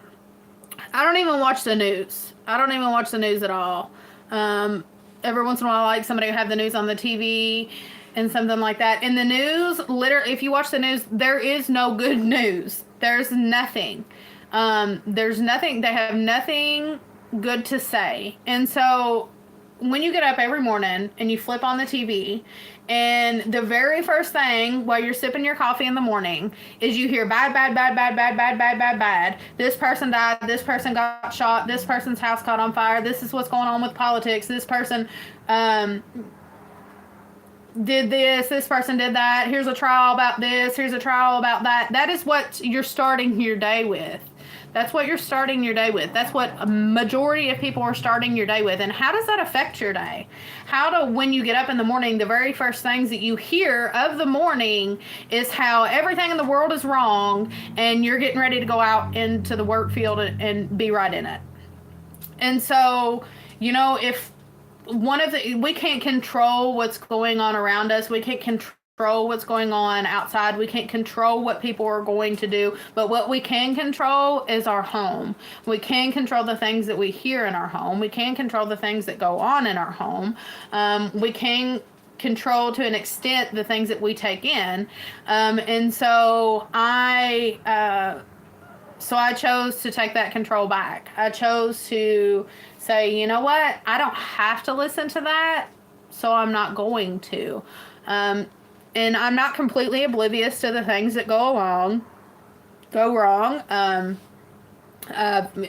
I don't even watch the news. I don't even watch the news at all. Every once in a while, like, somebody will have the news on the TV and something like that. In the news, literally, if you watch the news, there is no good news. There's nothing. There's nothing. They have nothing good to say. And so when you get up every morning and you flip on the TV, and the very first thing while you're sipping your coffee in the morning is you hear bad, bad, bad, bad, bad, bad, bad, bad, bad. This person died. This person got shot. This person's house caught on fire. This is what's going on with politics. This person did this. This person did that. Here's a trial about this. Here's a trial about that. That is what you're starting your day with. That's what you're starting your day with. That's what a majority of people are starting your day with. And how does that affect your day? When you get up in the morning, the very first things that you hear of the morning is how everything in the world is wrong, and you're getting ready to go out into the work field and be right in it. And so, if we can't control what's going on around us, we can't control what's going on outside. We can't control what people are going to do, but what we can control is our home. We can control the things that we hear in our home. We can control the things that go on in our home. We can control to an extent the things that we take in. And so I chose to take that control back. I chose to say, you know what? I don't have to listen to that, so I'm not going to. And I'm not completely oblivious to the things that go wrong.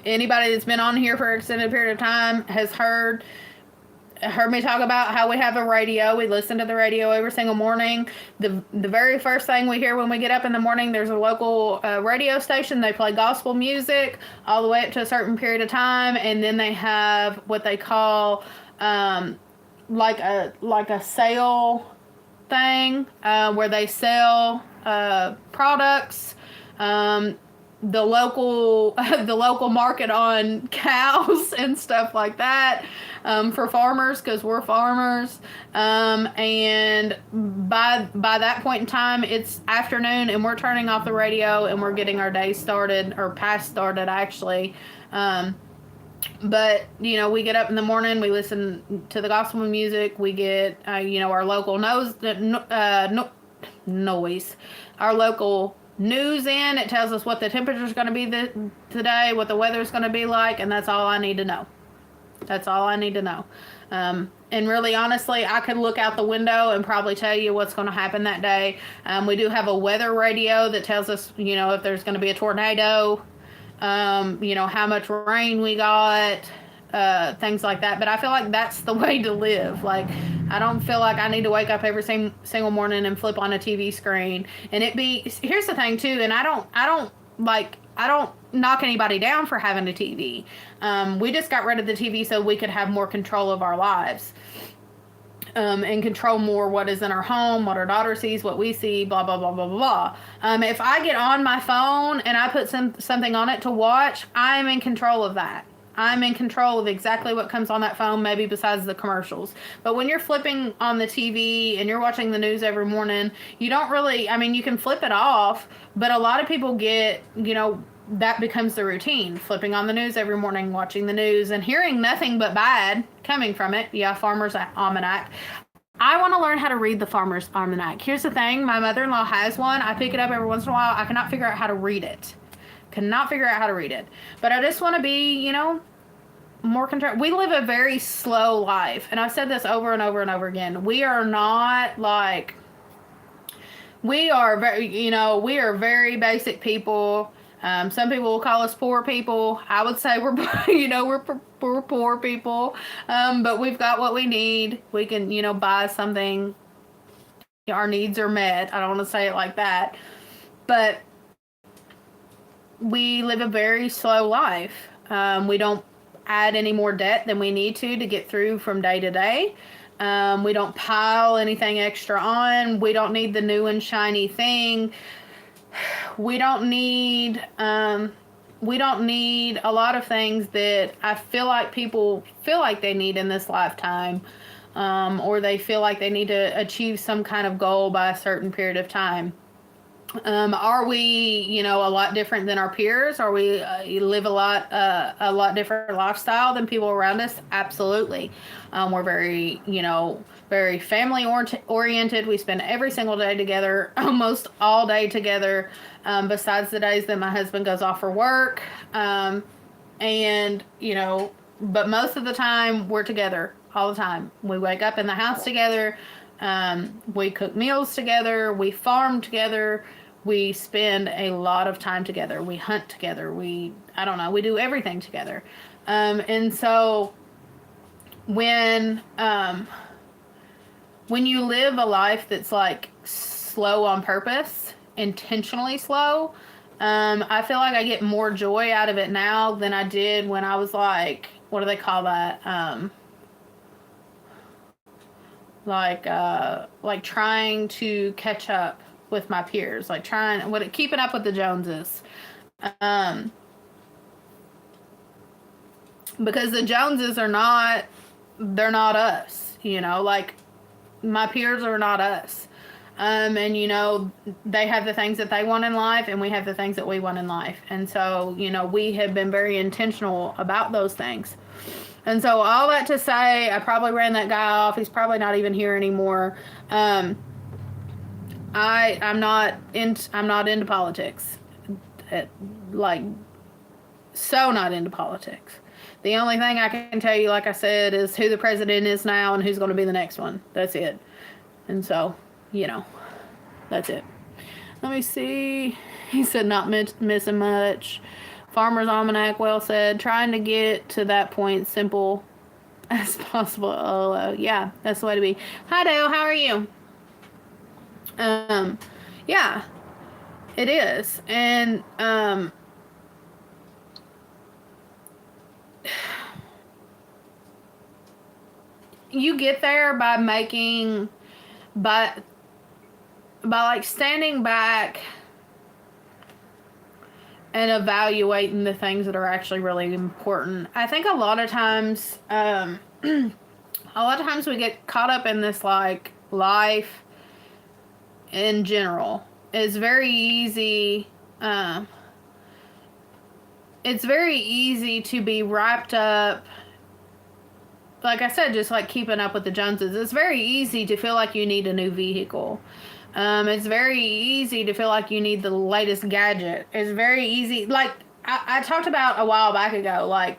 Anybody that's been on here for an extended period of time has heard me talk about how we have a radio. We listen to the radio every single morning. The very first thing we hear when we get up in the morning, there's a local radio station. They play gospel music all the way up to a certain period of time, and then they have what they call like a sale thing where they sell products. The local market on cows and stuff like that, for farmers, because we're farmers. And by that point in time, it's afternoon, and we're turning off the radio and we're getting our day started, or past started actually. But we get up in the morning, we listen to the gospel music, we get our local noise, our local news in. It tells us what the temperature is going to be today, what the weather is going to be like, and that's all I need to know. That's all I need to know. And really, honestly, I could look out the window and probably tell you what's going to happen that day. We do have a weather radio that tells us, if there's going to be a tornado, how much rain we got, things like that. But I feel like that's the way to live. Like, I don't feel like I need to wake up every single morning and flip on a TV screen. And here's the thing too, and I don't knock anybody down for having a TV. We just got rid of the TV so we could have more control of our lives. And control more what is in our home, what our daughter sees, what we see, blah, blah, blah, blah, blah. If I get on my phone and I put something on it to watch, I'm in control of that. I'm in control of exactly what comes on that phone, maybe besides the commercials. But when you're flipping on the TV and you're watching the news every morning, you don't really, you can flip it off, but a lot of people get, that becomes the routine, flipping on the news every morning, watching the news and hearing nothing but bad coming from it. Yeah, Farmer's Almanac. I want to learn how to read the Farmer's Almanac. Here's the thing. My mother-in-law has one. I pick it up every once in a while. I cannot figure out how to read it. But I just want to be, more concerned. We live a very slow life. And I've said this over and over and over again. We are not like... We are we are very basic people. Some people will call us poor people. I would say we're poor people. But we've got what we need. We can, buy something. Our needs are met. I don't want to say it like that. But we live a very slow life. We don't add any more debt than we need to get through from day to day. We don't pile anything extra on. We don't need the new and shiny thing. We don't need a lot of things that I feel like people feel like they need in this lifetime, or they feel like they need to achieve some kind of goal by a certain period of time. Are we, a lot different than our peers? Are we live a lot different lifestyle than people around us? Absolutely. We're very, very family oriented. We spend every single day together, almost all day together, besides the days that my husband goes off for work. But most of the time we're together all the time. We wake up in the house together. We cook meals together. We farm together. We spend a lot of time together. We hunt together. We do everything together. And so when you live a life that's like slow on purpose, intentionally slow, I feel like I get more joy out of it now than I did when I was like, what do they call that? Like trying to catch up with my peers, like keeping up with the Joneses. Because the Joneses they're not us, like my peers are not us. And they have the things that they want in life and we have the things that we want in life. And so, we have been very intentional about those things. And so all that to say, I probably ran that guy off. He's probably not even here anymore. I'm not into politics. So not into politics. The only thing I can tell you, like I said, is who the president is now and who's going to be the next one. That's it. And so, that's it. Let me see. He said not missing much. Farmer's Almanac, well said. Trying to get to that point simple as possible. Oh, yeah, that's the way to be. Hi, Dale. How are you? Yeah, it is. And, you get there by like standing back and evaluating the things that are actually really important. I think a lot of times we get caught up in this like life in general. It's very easy to be wrapped up, like I said, just like keeping up with the Joneses. It's very easy to feel like you need a new vehicle. It's very easy to feel like you need the latest gadget. It's very easy. Like I talked about a while back ago, like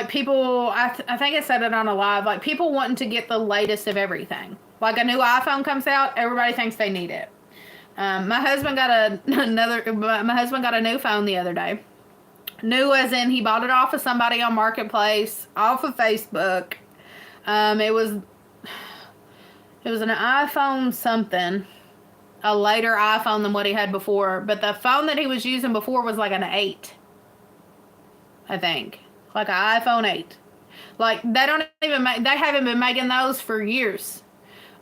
people, I think I said it on a live, like people wanting to get the latest of everything. Like a new iPhone comes out, everybody thinks they need it. My husband got a new phone the other day. New as in he bought it off of somebody on Marketplace, off of Facebook. It was an iPhone something, a later iPhone than what he had before. But the phone that he was using before was like an 8, I think. Like an iPhone 8. Like, they haven't been making those for years.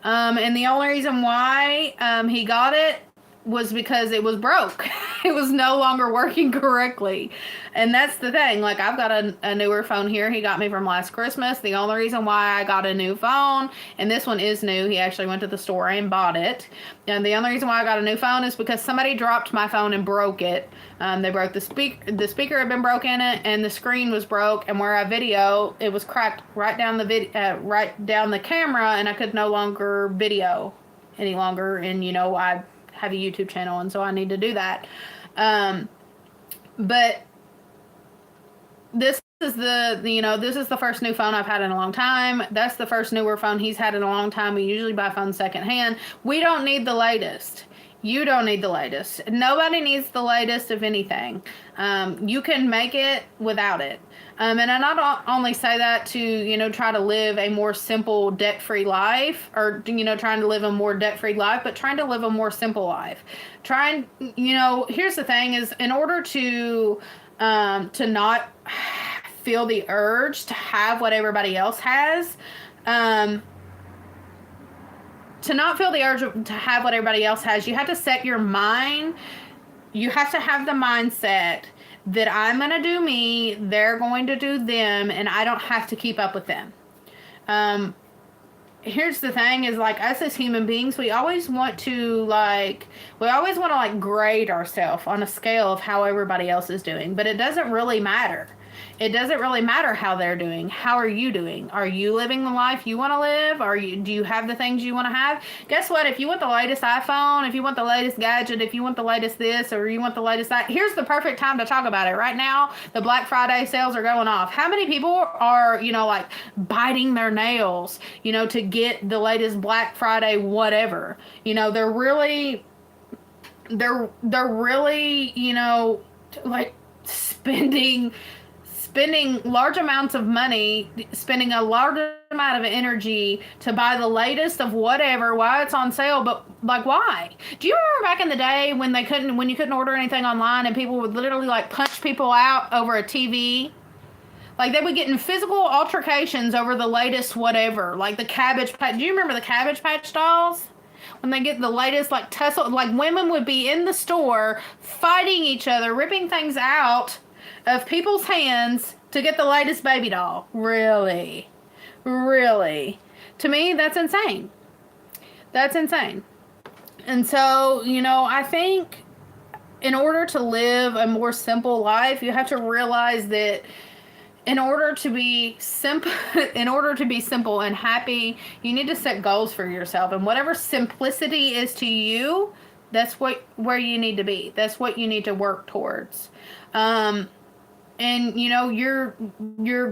And the only reason why he got it was because it was broke. It was no longer working correctly. And that's the thing. Like, I've got a newer phone here. He got me from last Christmas. The only reason why I got a new phone, and this one is new, he actually went to the store and bought it. And the only reason why I got a new phone is because somebody dropped my phone and broke it. They broke the speaker. The speaker had been broken in it, and the screen was broke. And where I video, it was cracked right down the camera, and I could no longer video any longer. And I have a YouTube channel, and so I need to do that. But this is this is the first new phone I've had in a long time. That's the first newer phone he's had in a long time. We usually buy phones secondhand. We don't need the latest. You don't need the latest. Nobody needs the latest of anything. You can make it without it. And I not only say that to, try to live a more simple, debt-free life, or, trying to live a more debt-free life, but trying to live a more simple life. Here's the thing is, in order to not feel the urge to have what everybody else has, to not feel the urge to have what everybody else has, you have to set your mind, you have to have the mindset that I'm going to do me, they're going to do them, and I don't have to keep up with them. Here's the thing is, like, us as human beings, we always want to grade ourselves on a scale of how everybody else is doing, but it doesn't really matter. It doesn't really matter how they're doing. How are you doing? Are you living the life you want to live? Do you have the things you want to have? Guess what? If you want the latest iPhone, if you want the latest gadget, if you want the latest this, or you want the latest that, here's the perfect time to talk about it. Right now, the Black Friday sales are going off. How many people are, biting their nails, to get the latest Black Friday whatever? They're really, spending large amounts of money, spending a large amount of energy to buy the latest of whatever, why it's on sale, but like, why? Do you remember back in the day when you couldn't order anything online and people would literally punch people out over a TV? Like, they would get in physical altercations over the latest whatever, like the Cabbage Patch. Do you remember the Cabbage Patch dolls? When they get the latest, tussle, women would be in the store fighting each other, ripping things out of people's hands to get the latest baby doll. Really? Really? To me, that's insane. That's insane. And so, I think in order to live a more simple life, you have to realize that in order to be simple and happy, you need to set goals for yourself. And whatever simplicity is to you, that's where you need to be. That's what you need to work towards. And your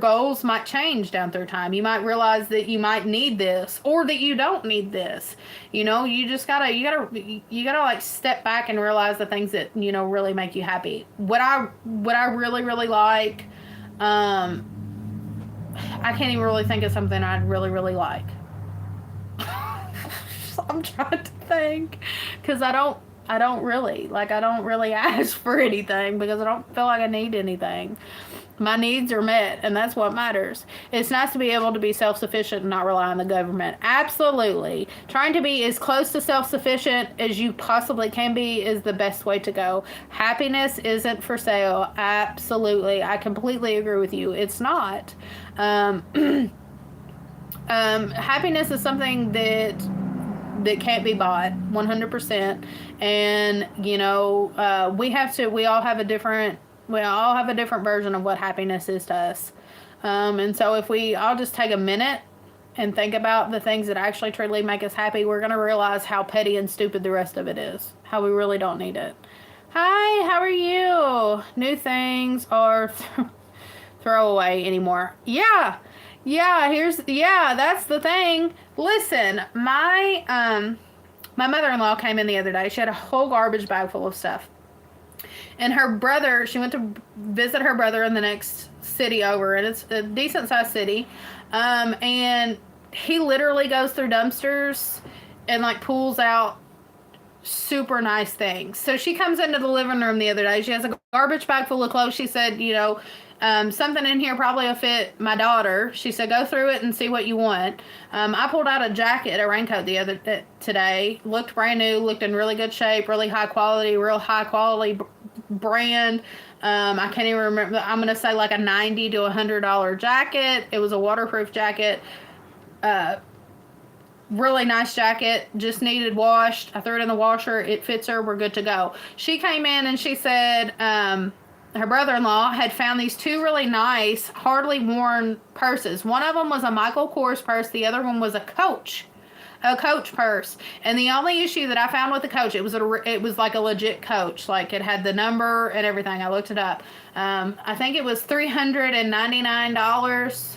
goals might change down through time. You might realize that you might need this, or that you don't need this. You just gotta step back and realize the things that really make you happy. What I really, really like, I can't even really think of something I'd really, really like. I'm trying to think, because I don't really ask for anything, because I don't feel like I need anything. My needs are met, and that's what matters. It's nice to be able to be self-sufficient and not rely on the government. Absolutely. Trying to be as close to self-sufficient as you possibly can be is the best way to go. Happiness isn't for sale. Absolutely. I completely agree with you. It's not. Happiness is something that can't be bought 100%. And we all have a different version of what happiness is to us. And so if we all just take a minute and think about the things that actually truly make us happy, we're going to realize how petty and stupid the rest of it is. How we really don't need it. Hi, how are you? New things are throwaway anymore. Yeah, that's the thing. Listen, my mother-in-law came in the other day. She had a whole garbage bag full of stuff. And her brother, she went to visit her brother in the next city over, and it's a decent-sized city. And he literally goes through dumpsters and, pulls out super nice things. So she comes into the living room the other day. She has a garbage bag full of clothes. She said, something in here probably will fit my daughter. She said, go through it and see what you want. I pulled out a jacket, a raincoat today. Looked brand new, looked in really good shape, really high quality, real high quality brand. I can't even remember. I'm going to say like a $90 to $100 jacket. It was a waterproof jacket. Really nice jacket, just needed washed. I threw it in the washer. It fits her. We're good to go. She came in and she said her brother-in-law had found these two really nice, hardly worn purses. One of them was a Michael Kors purse. The other one was a Coach purse. And the only issue that I found with the Coach, it was like a legit Coach. Like it had the number and everything. I looked it up. I think it was $399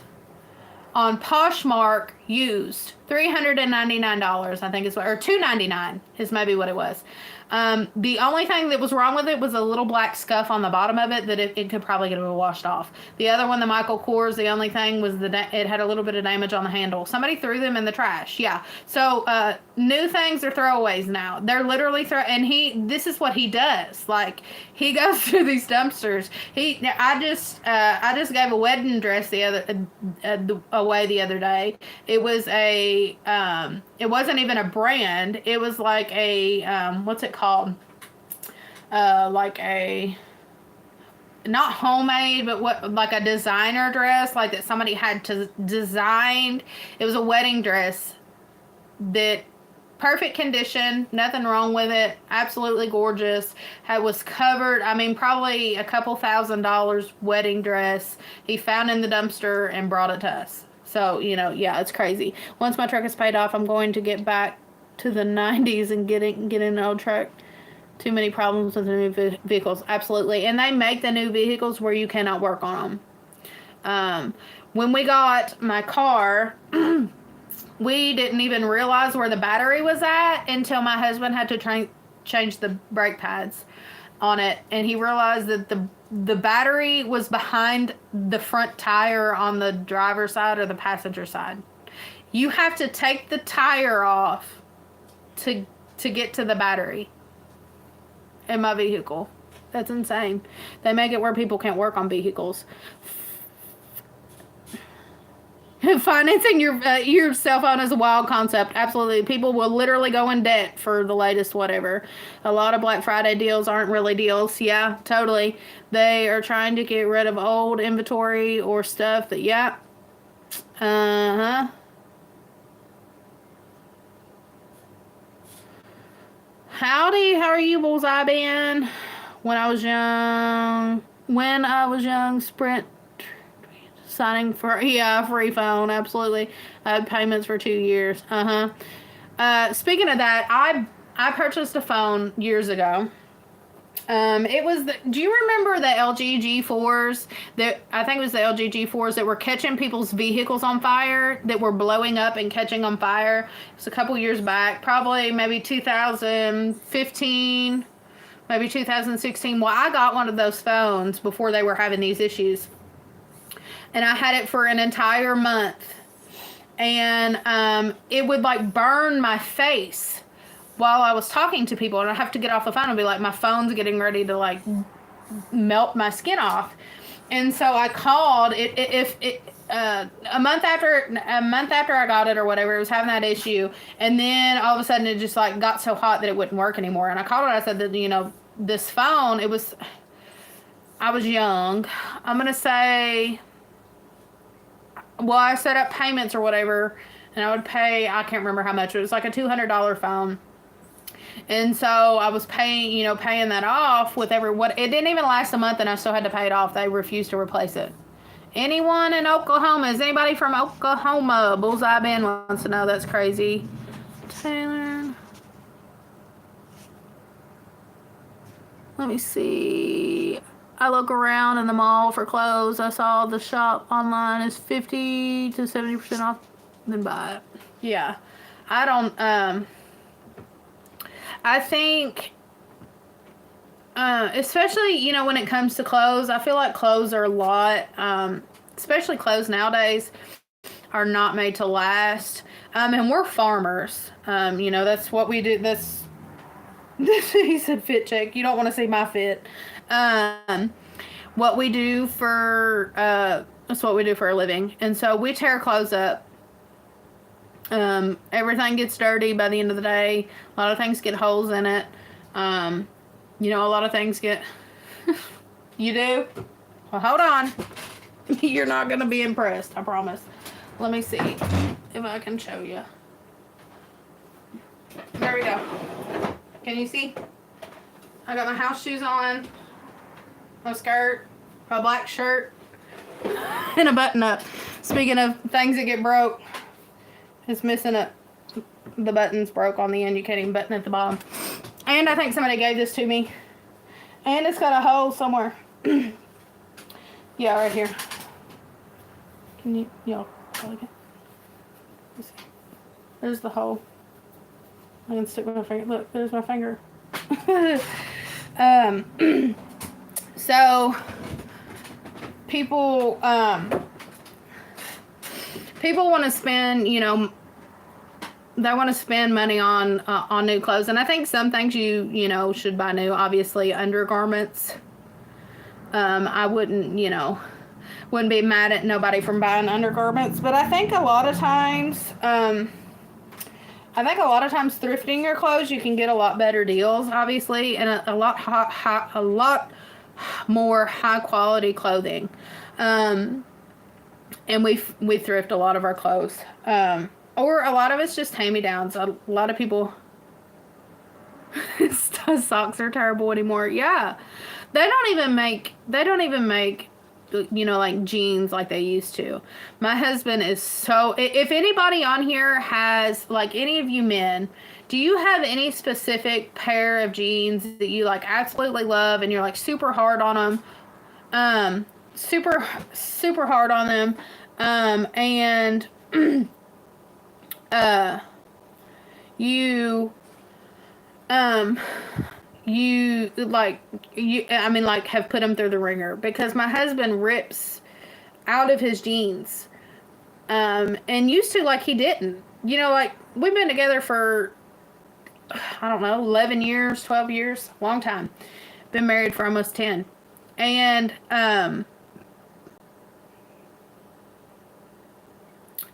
on Poshmark used. $399, I think is what, or $299 is maybe what it was. The only thing that was wrong with it was a little black scuff on the bottom of it that it could probably get washed off. The other one, the Michael Kors, the only thing was it had a little bit of damage on the handle. Somebody threw them in the trash. Yeah. So new things are throwaways now. They're literally and this is what he does. Like he goes through these dumpsters. I just gave a wedding dress away the other day. It was it wasn't even a brand. It was like a what's it called? Like a not homemade, but like a designer dress, like that somebody had to designed. It was a wedding dress that perfect condition, nothing wrong with it, absolutely gorgeous. Was covered, I mean, probably a couple $1,000 wedding dress he found in the dumpster and brought it to us. So, yeah, it's crazy. Once my truck is paid off, I'm going to get back to the 90s and get an old truck. Too many problems with the new vehicles. Absolutely. And they make the new vehicles where you cannot work on them. When we got my car, we didn't even realize where the battery was at until my husband had to change the brake pads on it. And he realized that the battery was behind the front tire on the driver's side or the passenger side. You have to take the tire off to get to the battery in my vehicle. That's insane. They make it where people can't work on vehicles. Financing your cell phone is a wild concept. Absolutely. People will literally go in debt for the latest whatever. A lot of Black Friday deals aren't really deals. Yeah, totally. They are trying to get rid of old inventory or stuff that, yeah. Uh-huh. Howdy, how are you, Bullseye Ben? When I was young, Sprint signing for, free phone, absolutely. I had payments for 2 years. Speaking of that, I purchased a phone years ago. It was do you remember the LG G4s I think it was the LG G4s that were catching people's vehicles on fire, that were blowing up and catching on fire? It was a couple years back, probably maybe 2015, maybe 2016. Well, I got one of those phones before they were having these issues. And I had it for an entire month. And it would like burn my face while I was talking to people, and I'd have to get off the phone and be like, my phone's getting ready to like melt my skin off. And so I called a month after I got it or whatever, it was having that issue. And then all of a sudden it just like got so hot that it wouldn't work anymore. And I called it. I said that, this phone, I was young. I'm going to say, well, I set up payments or whatever, and I would pay, I can't remember how much. It was like a $200 phone. And so I was paying that off with it didn't even last a month, and I still had to pay it off. They refused to replace it. Anyone in Oklahoma? Is anybody from Oklahoma? Bullseye Ben wants to know. That's crazy. Taylor. Let me see. I look around in the mall for clothes. I saw the shop online is 50 to 70% off. Then buy it. Yeah. I don't, I think, especially, when it comes to clothes, I feel like clothes are a lot, especially clothes nowadays, are not made to last. And we're farmers. That's what we do. He said fit check. You don't want to see my fit. What we do for that's what we do for a living, and so we tear clothes up. Everything gets dirty by the end of the day. A lot of things get holes in it. You know, a lot of things get. You do? Well, hold on. You're not gonna be impressed. I promise. Let me see if I can show you. There we go. Can you see? I got my house shoes on, my skirt, my black shirt, and a button up. Speaking of things that get broke, it's missing it. The button's broke on the end. You can't even button at the bottom. And I think somebody gave this to me. And it's got a hole somewhere. Yeah, right here. Can you, y'all probably can. Let's see. There's the hole. I can stick my finger. Look, there's my finger. So people want to spend, you know, they want to spend money on new clothes, and I think some things you know should buy new. Obviously, undergarments. I wouldn't, you know, wouldn't be mad at nobody from buying undergarments, but I think a lot of times, thrifting your clothes, you can get a lot better deals, obviously, and a lot more high quality clothing. And we thrift a lot of our clothes. Or a lot of it's just hand-me-downs. A lot of people socks are terrible anymore. Yeah. They don't even make, you know, like jeans like they used to. My husband is so, if anybody on here has, like any of you men, do you have any specific pair of jeans that you like absolutely love and you're like super hard on them? Super hard on them. And have put them through the ringer, because my husband rips out of his jeans. And used to, like, he didn't, you know, like we've been together for, I don't know, 11 years, 12 years, long time. Been married for almost 10. And,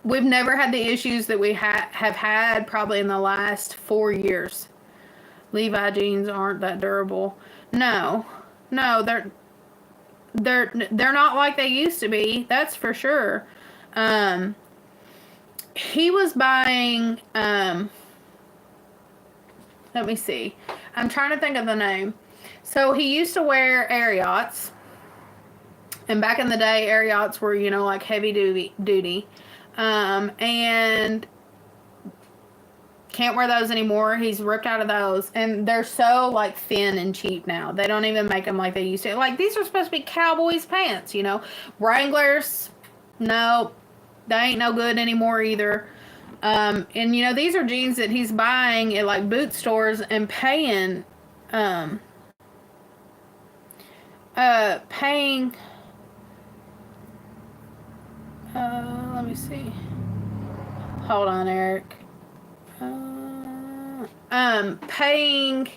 we've never had the issues that we have had probably in the last 4 years. Levi jeans aren't that durable. No, they're not like they used to be. That's for sure. He was buying, let me see. I'm trying to think of the name. So he used to wear Ariats. And back in the day, Ariats were, you know, like heavy duty. And can't wear those anymore. He's ripped out of those, and they're so like thin and cheap now. They don't even make them like they used to. Like, these are supposed to be cowboys pants, you know. Wranglers, no, they ain't no good anymore either. And you know, these are jeans that he's buying at like boot stores and paying let me see. Hold on, Eric. Paying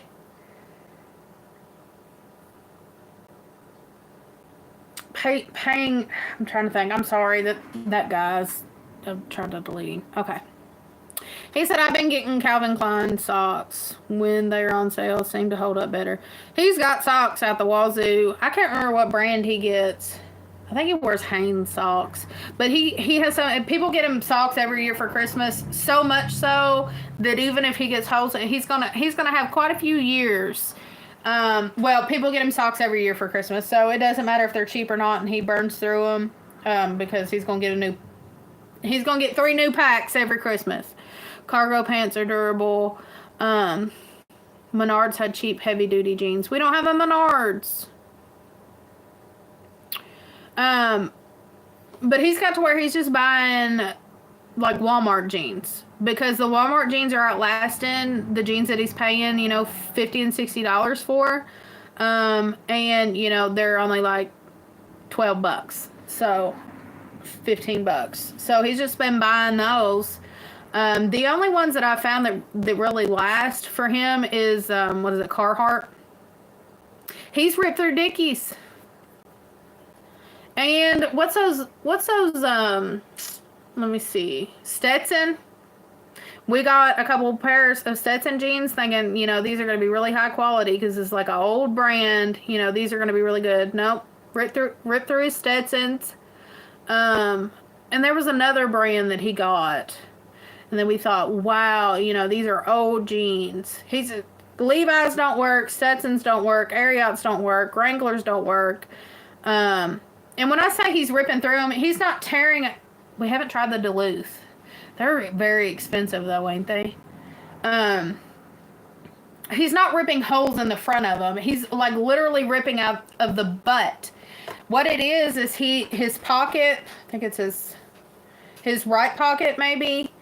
I'm trying to think. I'm sorry that guy's, I'm trying to delete him. Okay. He said, I've been getting Calvin Klein socks when they're on sale. Seem to hold up better. He's got socks out the wazoo. I can't remember what brand he gets. I think he wears Hanes socks, but he has some. People get him socks every year for Christmas. So much so that even if he gets holes, he's gonna have quite a few years. Well, people get him socks every year for Christmas, so it doesn't matter if they're cheap or not, and he burns through them because he's gonna get 3 new packs every Christmas. Cargo pants are durable. Menards had cheap heavy duty jeans. We don't have a Menards. But he's got to where he's just buying like Walmart jeans, because the Walmart jeans are outlasting the jeans that he's paying, you know, $50 and $60 for. And you know, they're only like $12. So $15. So he's just been buying those. The only ones that I found that really last for him is, what is it, Carhartt. He's ripped through Dickies. And what's those, let me see, Stetson. We got a couple pairs of Stetson jeans thinking, you know, these are going to be really high quality because it's like an old brand. You know, these are going to be really good. Nope. Ripped through his Stetsons. And there was another brand that he got. And then we thought, wow, you know, these are old jeans. Levi's don't work. Stetsons don't work. Ariats don't work. Wranglers don't work. And when I say he's ripping through them, he's not tearing it. We haven't tried the Duluth. They're very expensive, though, ain't they? He's not ripping holes in the front of them. He's, like, literally ripping out of the butt. What it is his pocket, I think it's his right pocket, maybe.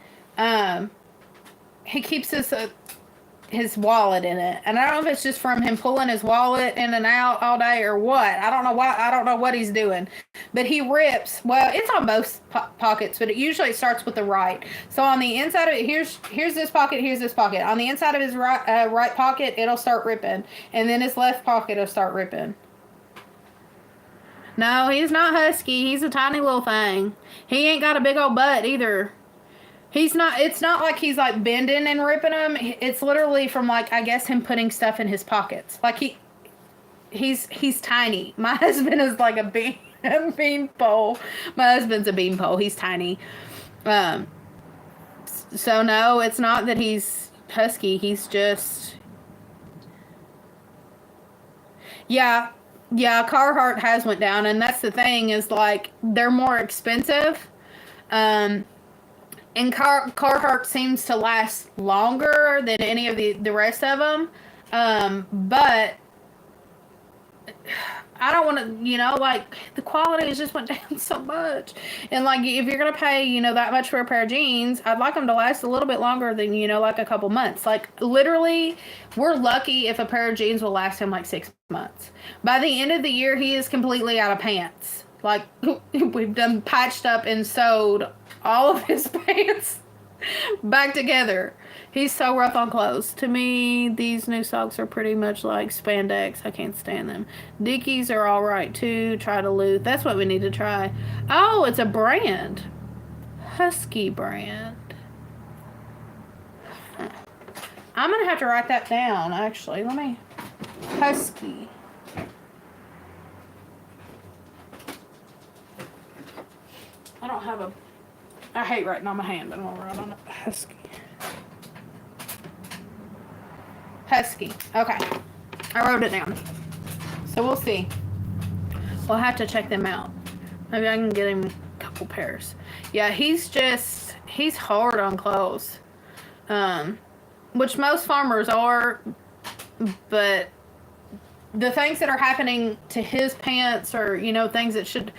He keeps his wallet in it. And I don't know if it's just from him pulling his wallet in and out all day or what. I don't know what he's doing. But he rips. Well, it's on both pockets, but it usually starts with the right. So on the inside of it, here's this pocket, here's this pocket. On the inside of his right pocket, it'll start ripping. And then his left pocket will start ripping. No, he's not husky. He's a tiny little thing. He ain't got a big old butt either. It's not like he's like bending and ripping them. It's literally from like, I guess, him putting stuff in his pockets. Like he's tiny. My husband is like a beanpole. My husband's a beanpole. He's tiny. So no, it's not that he's husky. He's just, yeah, Carhartt has went down. And that's the thing is like, they're more expensive. And Carhartt seems to last longer than any of the rest of them. But I don't want to, you know, like, the quality has just went down so much. And, like, if you're going to pay, you know, that much for a pair of jeans, I'd like them to last a little bit longer than, you know, like a couple months. Like, literally, we're lucky if a pair of jeans will last him, like, 6 months. By the end of the year, he is completely out of pants. Like, we've done patched up and sewed all of his pants back together. He's so rough on clothes. To me, these new socks are pretty much like spandex. I can't stand them. Dickies are all right, too. Try Duluth. That's what we need to try. Oh, it's a brand. Husky brand. I'm going to have to write that down, actually. Husky. I don't have I hate writing on my hand, but I'm going to write on it. Husky. Okay. I wrote it down. So we'll see. We'll have to check them out. Maybe I can get him a couple pairs. Yeah, he's hard on clothes. Which most farmers are, but the things that are happening to his pants are, you know, things that should,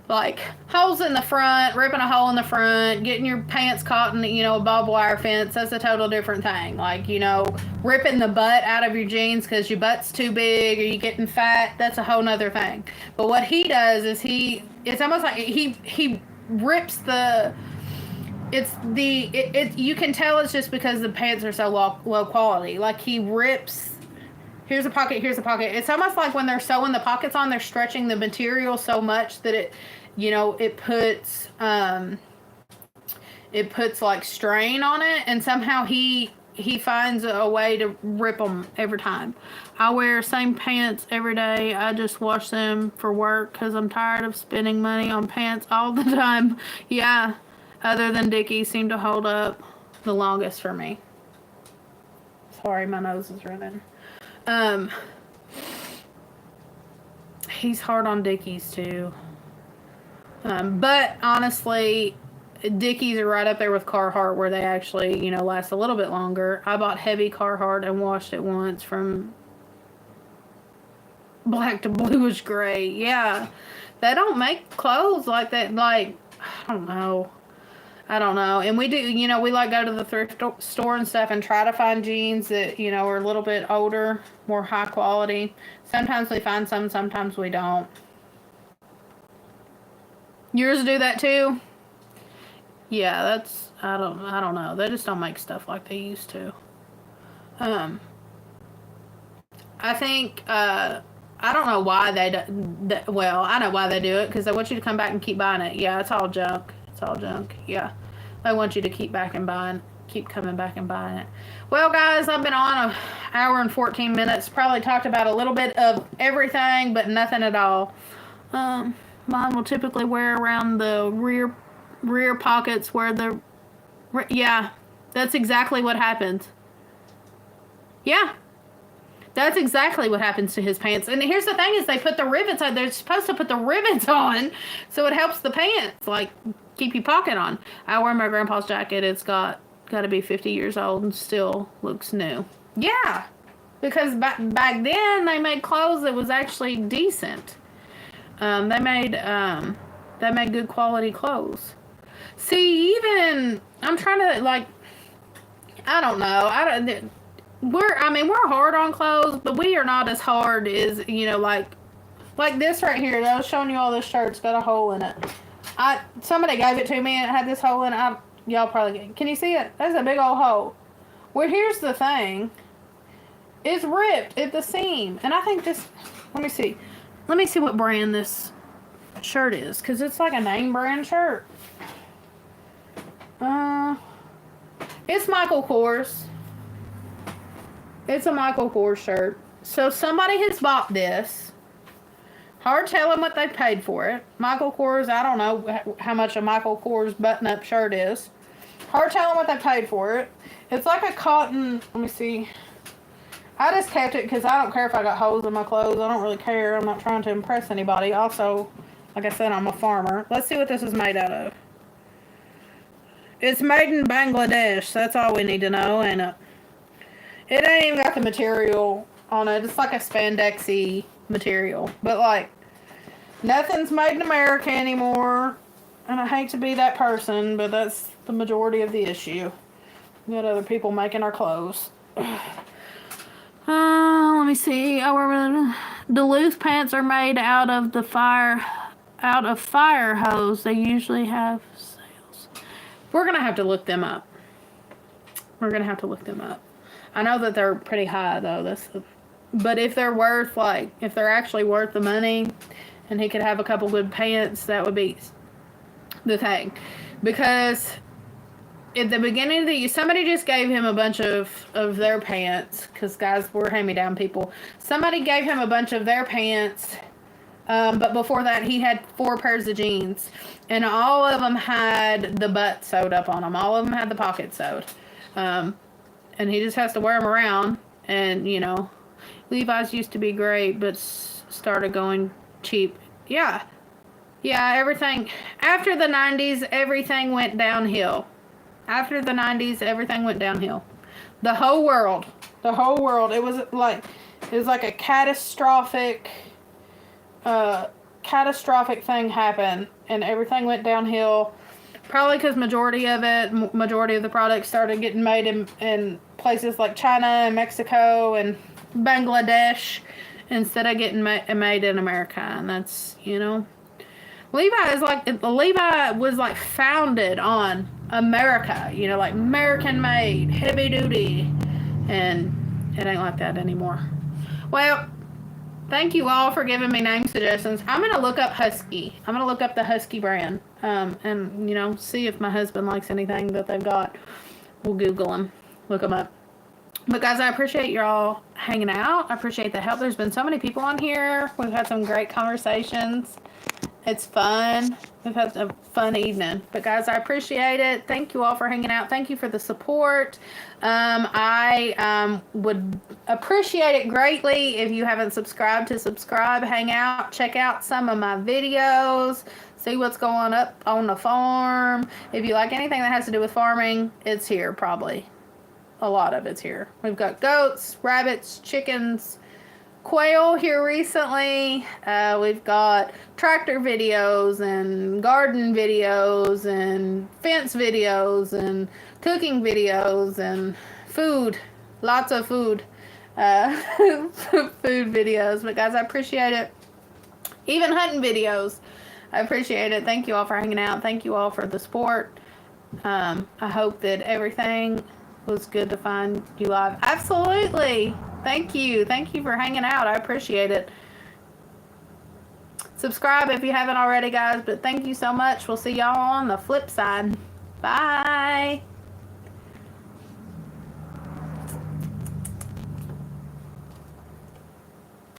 like, holes in the front, ripping a hole in the front, getting your pants caught in, you know, a barbed wire fence. That's a total different thing. Like, you know, ripping the butt out of your jeans because your butt's too big or you getting fat. That's a whole nother thing. But what he does is it's almost like he rips you can tell it's just because the pants are so low quality. Like, he rips. Here's a pocket, here's a pocket. It's almost like when they're sewing the pockets on, they're stretching the material so much that it, you know, it puts like strain on it, and somehow he finds a way to rip them every time. I wear same pants every day. I just wash them for work because I'm tired of spending money on pants all the time. Yeah, other than Dickies seem to hold up the longest for me. Sorry, my nose is running. He's hard on Dickies too. But honestly, Dickies are right up there with Carhartt where they actually, you know, last a little bit longer. I bought heavy Carhartt and washed it once from black to bluish gray. Yeah. They don't make clothes like that. Like, I don't know. And we do, you know, we like go to the thrift store and stuff and try to find jeans that, you know, are a little bit older, more high quality. Sometimes we find some, sometimes we don't. Yours do that too? Yeah, that's I don't know. They just don't make stuff like they used to. Um, I think I don't know why they do. Well, I know why they do it because they want you to come back and keep buying it. Yeah, it's all junk. It's all junk. Yeah, they want you to keep coming back and buying it. Well, guys, I've been on an hour and 14 minutes. Probably talked about a little bit of everything, but nothing at all. Mine will typically wear around the rear pockets where the yeah, that's exactly what happens. Yeah, that's exactly what happens to his pants. And here's the thing: is they put the rivets on. They're supposed to put the rivets on, so it helps the pants like keep your pocket on. I wear my grandpa's jacket. It's got to be 50 years old and still looks new. Yeah, because back then they made clothes that was actually decent. They made good quality clothes. See, even I'm trying to like, I don't know. We're hard on clothes, but we are not as hard as like this right here. That I was showing you all this shirt's got a hole in it. Somebody gave it to me and it had this hole in it. Y'all probably can you see it? That's a big old hole. Well, here's the thing. It's ripped at the seam, and I think this. Let me see. Let me see what brand this shirt is, because it's like a name brand shirt. It's Michael Kors. It's a Michael Kors shirt. So somebody has bought this. Hard telling what they paid for it. Michael Kors, I don't know how much a Michael Kors button-up shirt is. Hard telling what they paid for it. It's like a cotton, let me see. I just kept it because I don't care if I got holes in my clothes. I don't really care. I'm not trying to impress anybody. Also, like I said, I'm a farmer. Let's see what this is made out of. It's made in Bangladesh. That's all we need to know. And it ain't even got the material on it. It's like a spandexy material. But, like, nothing's made in America anymore. And I hate to be that person, but that's the majority of the issue. We got other people making our clothes. Let me see. Duluth pants are made out of fire hose. They usually have sales. We're gonna have to look them up. I know that they're pretty high though. But if they're actually worth the money, and he could have a couple good pants, that would be the thing. Because at the beginning of the year, somebody just gave him a bunch of their pants, because guys, we're hand-me-down people. Somebody gave him a bunch of their pants, but before that, he had 4 pairs of jeans, and all of them had the butt sewed up on them. All of them had the pocket sewed, and he just has to wear them around. And Levi's used to be great, but started going cheap. Yeah, everything after the 90s, everything went downhill. After the 90s, everything went downhill. The whole world. It was like a catastrophic thing happened, and everything went downhill. Probably because majority of the products started getting made in places like China and Mexico and Bangladesh instead of getting made in America. And that's, Levi was like founded on America, like American made, heavy duty, and it ain't like that anymore. Well, thank you all for giving me name suggestions. I'm gonna look up Husky. I'm gonna look up the Husky brand, and see if my husband likes anything that they've got. We'll Google them, look them up. But guys, I appreciate y'all hanging out. I appreciate the help. There's been so many people on here. We've had some great conversations. It's fun. We've had a fun evening. But guys, I appreciate it. Thank you all for hanging out. Thank you for the support. I would appreciate it greatly if you haven't subscribed to subscribe, hang out, check out some of my videos, see what's going up on the farm. If you like anything that has to do with farming, it's here probably. A lot of it's here. We've got goats, rabbits, chickens, quail here recently. We've got tractor videos and garden videos and fence videos and cooking videos and food. Lots of food. Food videos. But guys, I appreciate it. Even hunting videos. I appreciate it. Thank you all for hanging out. Thank you all for the support. I hope that everything was good to find you live. Absolutely. Thank you. Thank you for hanging out. I appreciate it. Subscribe if you haven't already, guys. But thank you so much. We'll see y'all on the flip side. Bye.